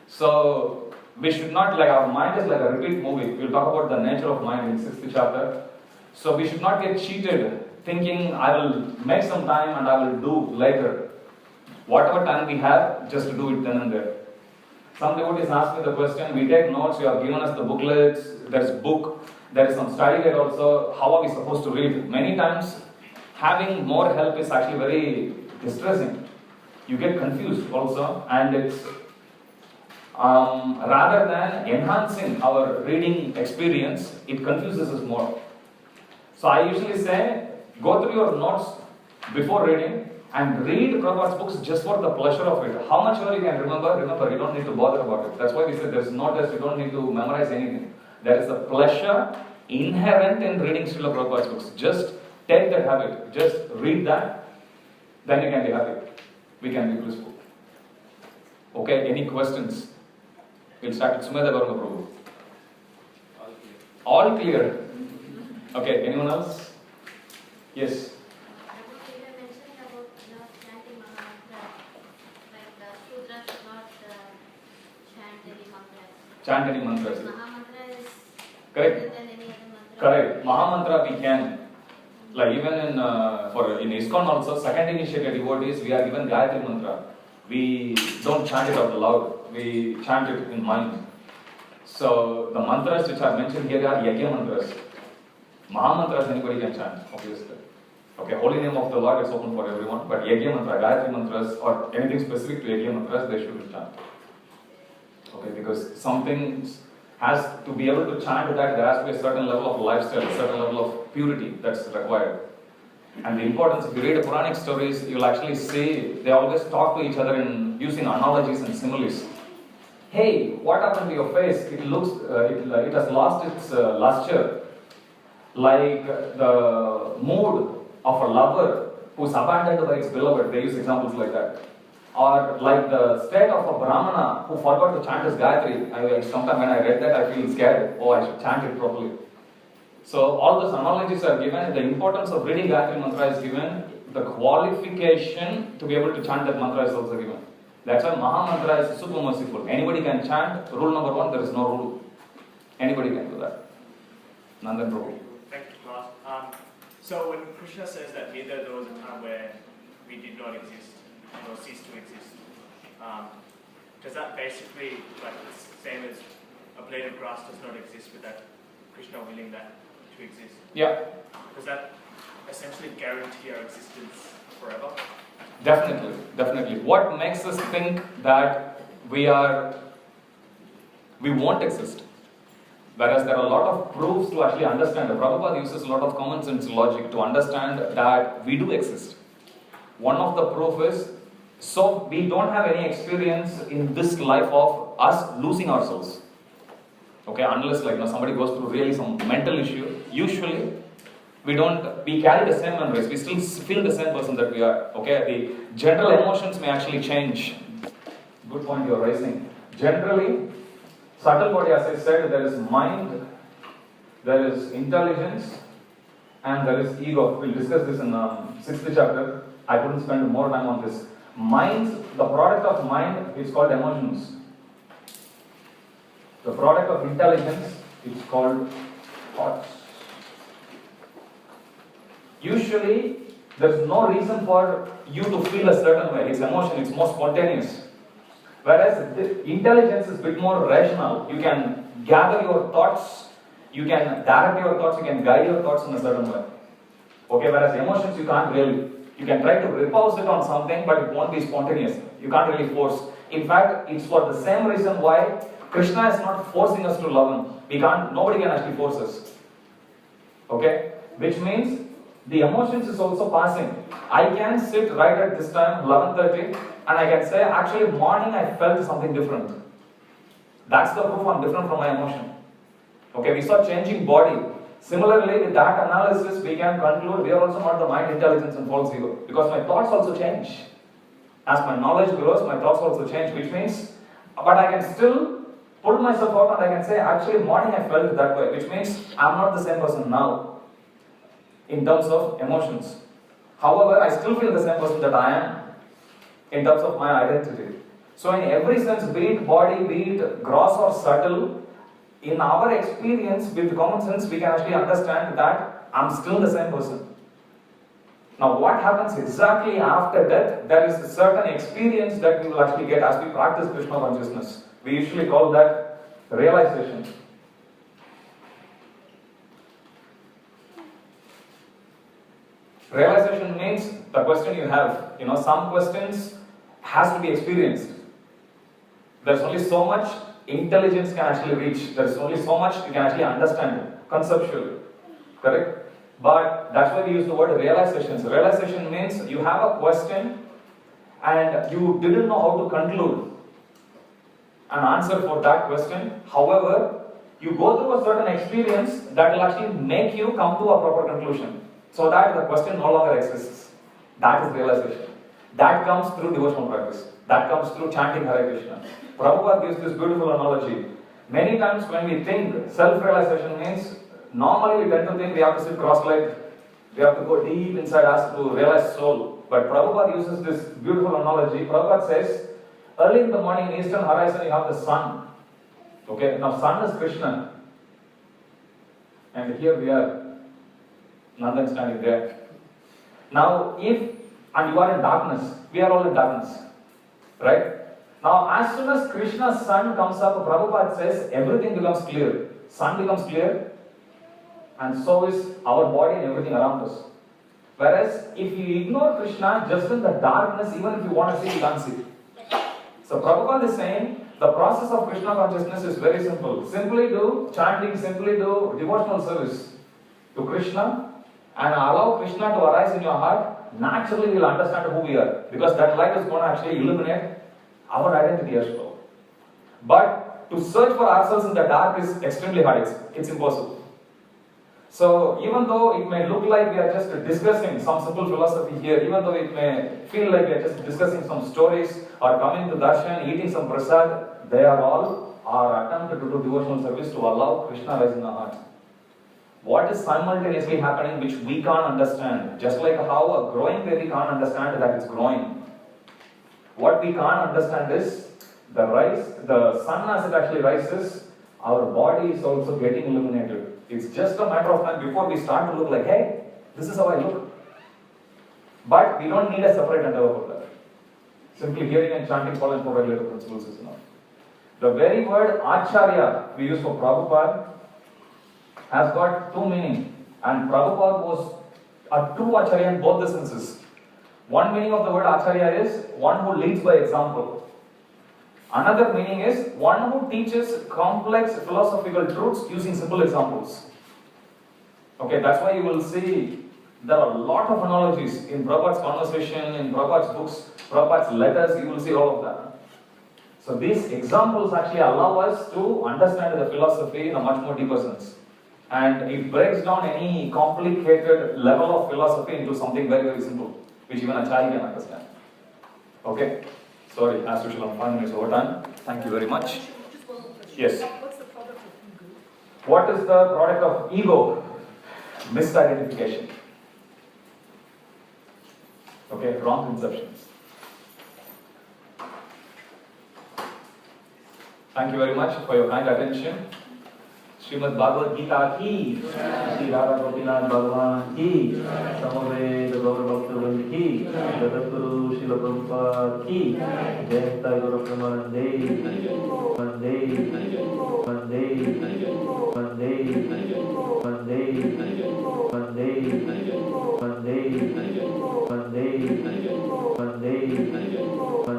So, we should not, like, our mind is like a repeat movie. We'll talk about the nature of mind in 6th chapter. So, we should not get cheated thinking, I will make some time and I will do later. Whatever time we have, just do it then and there. Some devotees ask me the question, we take notes, you have given us the booklets, there's book, there is some study guide also, how are we supposed to read? Many times, having more help is actually very distressing. You get confused also, and it's rather than enhancing our reading experience, it confuses us more. So I usually say, go through your notes before reading and read Prabhupada's books just for the pleasure of it. How much you can remember, you don't need to bother about it. That's why we said there's no test, you don't need to memorize anything. There is a pleasure inherent in reading Srila Prabhupada's books. Just take that habit, just read that, then you can be happy. We can be blissful. Okay, any questions? We'll start with Sumedha Gauranga Prabhu. All clear. Okay, anyone else? Yes. You were mentioning about not chanting Mahamantra, like the Shudra should not chant any mantras. Chant any mantras. Mahamantra is Correct. better than any other mantra. Correct. Mahamantra we can. Like even in ISKCON also, second initiated devotees, we are given Gayatri Mantra. We don't chant it out loud, we chant it in mind. So the mantras which are mentioned here are Yajna mantras. Maha mantras anybody can chant, obviously. Okay, holy name of the Lord is open for everyone, but Yajna mantra, Gayatri mantras or anything specific to Yajna mantras, they should chant. Okay, because something has to be able to chant that, there has to be a certain level of lifestyle, a certain level of purity that's required. And the importance, if you read Puranic stories, you'll actually see they always talk to each other in using analogies and similes. Hey, what happened to your face? It looks, it has lost its luster. Like the mood of a lover who's abandoned by its beloved. They use examples like that. Or like the state of a Brahmana who forgot to chant his Gayatri. Sometimes when I read that, I feel scared. Oh, I should chant it properly. So all those analogies are given. The importance of reading Gayatri mantra is given. The qualification to be able to chant that mantra is also given. That's why Maha Mantra is super merciful. Anybody can chant. Rule number 1, there is no rule. Anybody can do that. Nandan Prabhu. Thank you, Lord. So when Krishna says that neither there was a time where we did not exist nor cease to exist, does that basically, like it's the same as a blade of grass does not exist without Krishna willing that to exist? Yeah. Does that essentially guarantee our existence forever? Definitely, definitely. What makes us think that we won't exist? Whereas there are a lot of proofs to actually understand. Prabhupada uses a lot of common sense logic to understand that we do exist. One of the proof is, so we don't have any experience in this life of us losing ourselves. Okay, unless somebody goes through really some mental issue, usually we carry the same memories, we still feel the same person that we are. Okay, the general emotions may actually change. Good point you are raising. Generally, subtle body, as I said, there is mind, there is intelligence, and there is ego. We'll discuss this in 6th chapter. I couldn't spend more time on this. Minds, the product of mind is called emotions. The product of intelligence is called thoughts. Usually, there's no reason for you to feel a certain way. It's emotion, it's more spontaneous. Whereas the intelligence is a bit more rational. You can gather your thoughts, you can direct your thoughts, you can guide your thoughts in a certain way. Okay, whereas emotions you can't really. You can try to repulse it on something, but it won't be spontaneous. You can't really force. In fact, it's for the same reason why Krishna is not forcing us to love him. Nobody can actually force us. Okay? Which means the emotions is also passing. I can sit right at this time, 11:30, and I can say, actually morning I felt something different. That's the proof I'm different from my emotion. Okay, we saw changing body. Similarly, with that analysis, we can conclude we are also not the mind, intelligence, and false ego. Because my thoughts also change. As my knowledge grows, my thoughts also change, which means, but I can still pull myself out and I can say, actually morning I felt that way, which means I'm not the same person now, in terms of emotions. However, I still feel the same person that I am, in terms of my identity. So in every sense, be it body, be it gross or subtle, in our experience with common sense, we can actually understand that I'm still the same person. Now, what happens exactly after death? There is a certain experience that we will actually get as we practice Krishna consciousness. We usually call that realization. Realization means the question you have. Some questions has to be experienced. There's only so much intelligence can actually reach. There's only so much you can actually understand conceptually. Correct? But that's why we use the word realization. So realization means you have a question and you didn't know how to conclude an answer for that question. However, you go through a certain experience that will actually make you come to a proper conclusion, so that the question no longer exists. That is realization. That comes through devotional practice. That comes through chanting Hare Krishna. Prabhupada gives this beautiful analogy. Many times when we think self-realization means, normally we tend to think we have to sit cross-legged, we have to go deep inside us to realize soul. But Prabhupada uses this beautiful analogy. Prabhupada says, early in the morning in eastern horizon you have the sun. Okay, now sun is Krishna. And here we are. Nanda is standing there. Now, and you are in darkness, we are all in darkness, right? Now, as soon as Krishna's sun comes up, Prabhupada says everything becomes clear. Sun becomes clear, and so is our body and everything around us. Whereas, if you ignore Krishna, just in the darkness, even if you want to see, you can't see. So, Prabhupada is saying the process of Krishna consciousness is very simple. Simply do chanting, simply do devotional service to Krishna, and allow Krishna to arise in your heart. Naturally, we will understand who we are, because that light is going to actually illuminate our identity as well. But to search for ourselves in the dark is extremely hard. It's impossible. So even though it may look like we are just discussing some simple philosophy here, even though it may feel like we are just discussing some stories or coming to darshan, eating some prasad, they are all our attempt to do devotional service to allow Krishna rise in our heart. What is simultaneously happening which we can't understand? Just like how a growing baby can't understand that it's growing. What we can't understand is the sun as it actually rises, our body is also getting illuminated. It's just a matter of time before we start to look like, hey, this is how I look. But we don't need a separate endeavor for that. Simply hearing and chanting following four regulator principles is enough. The very word Acharya we use for Prabhupada has got two meanings. And Prabhupada was a true Acharya in both the senses. One meaning of the word Acharya is one who leads by example. Another meaning is one who teaches complex philosophical truths using simple examples. Okay, that's why you will see there are a lot of analogies in Prabhupada's conversation, in Prabhupada's books, Prabhupada's letters, you will see all of that. So these examples actually allow us to understand the philosophy in a much more deeper sense. And it breaks down any complicated level of philosophy into something very, very simple, which even a child can understand. Okay? Sorry, as usual, I'm 5 minutes over time. Thank you very much. Just one more question. Yes. What's the product of ego? What is the product of ego? Misidentification. Okay, wrong conceptions. Thank you very much for your kind attention. Srimad Bhagavad Gita ki, Shri Radha Gopinath Bhagavan ki, Samaved Gaura Bhakta ki, Jagadguru Srila Prabhupada ki, Jai Guru Premanande.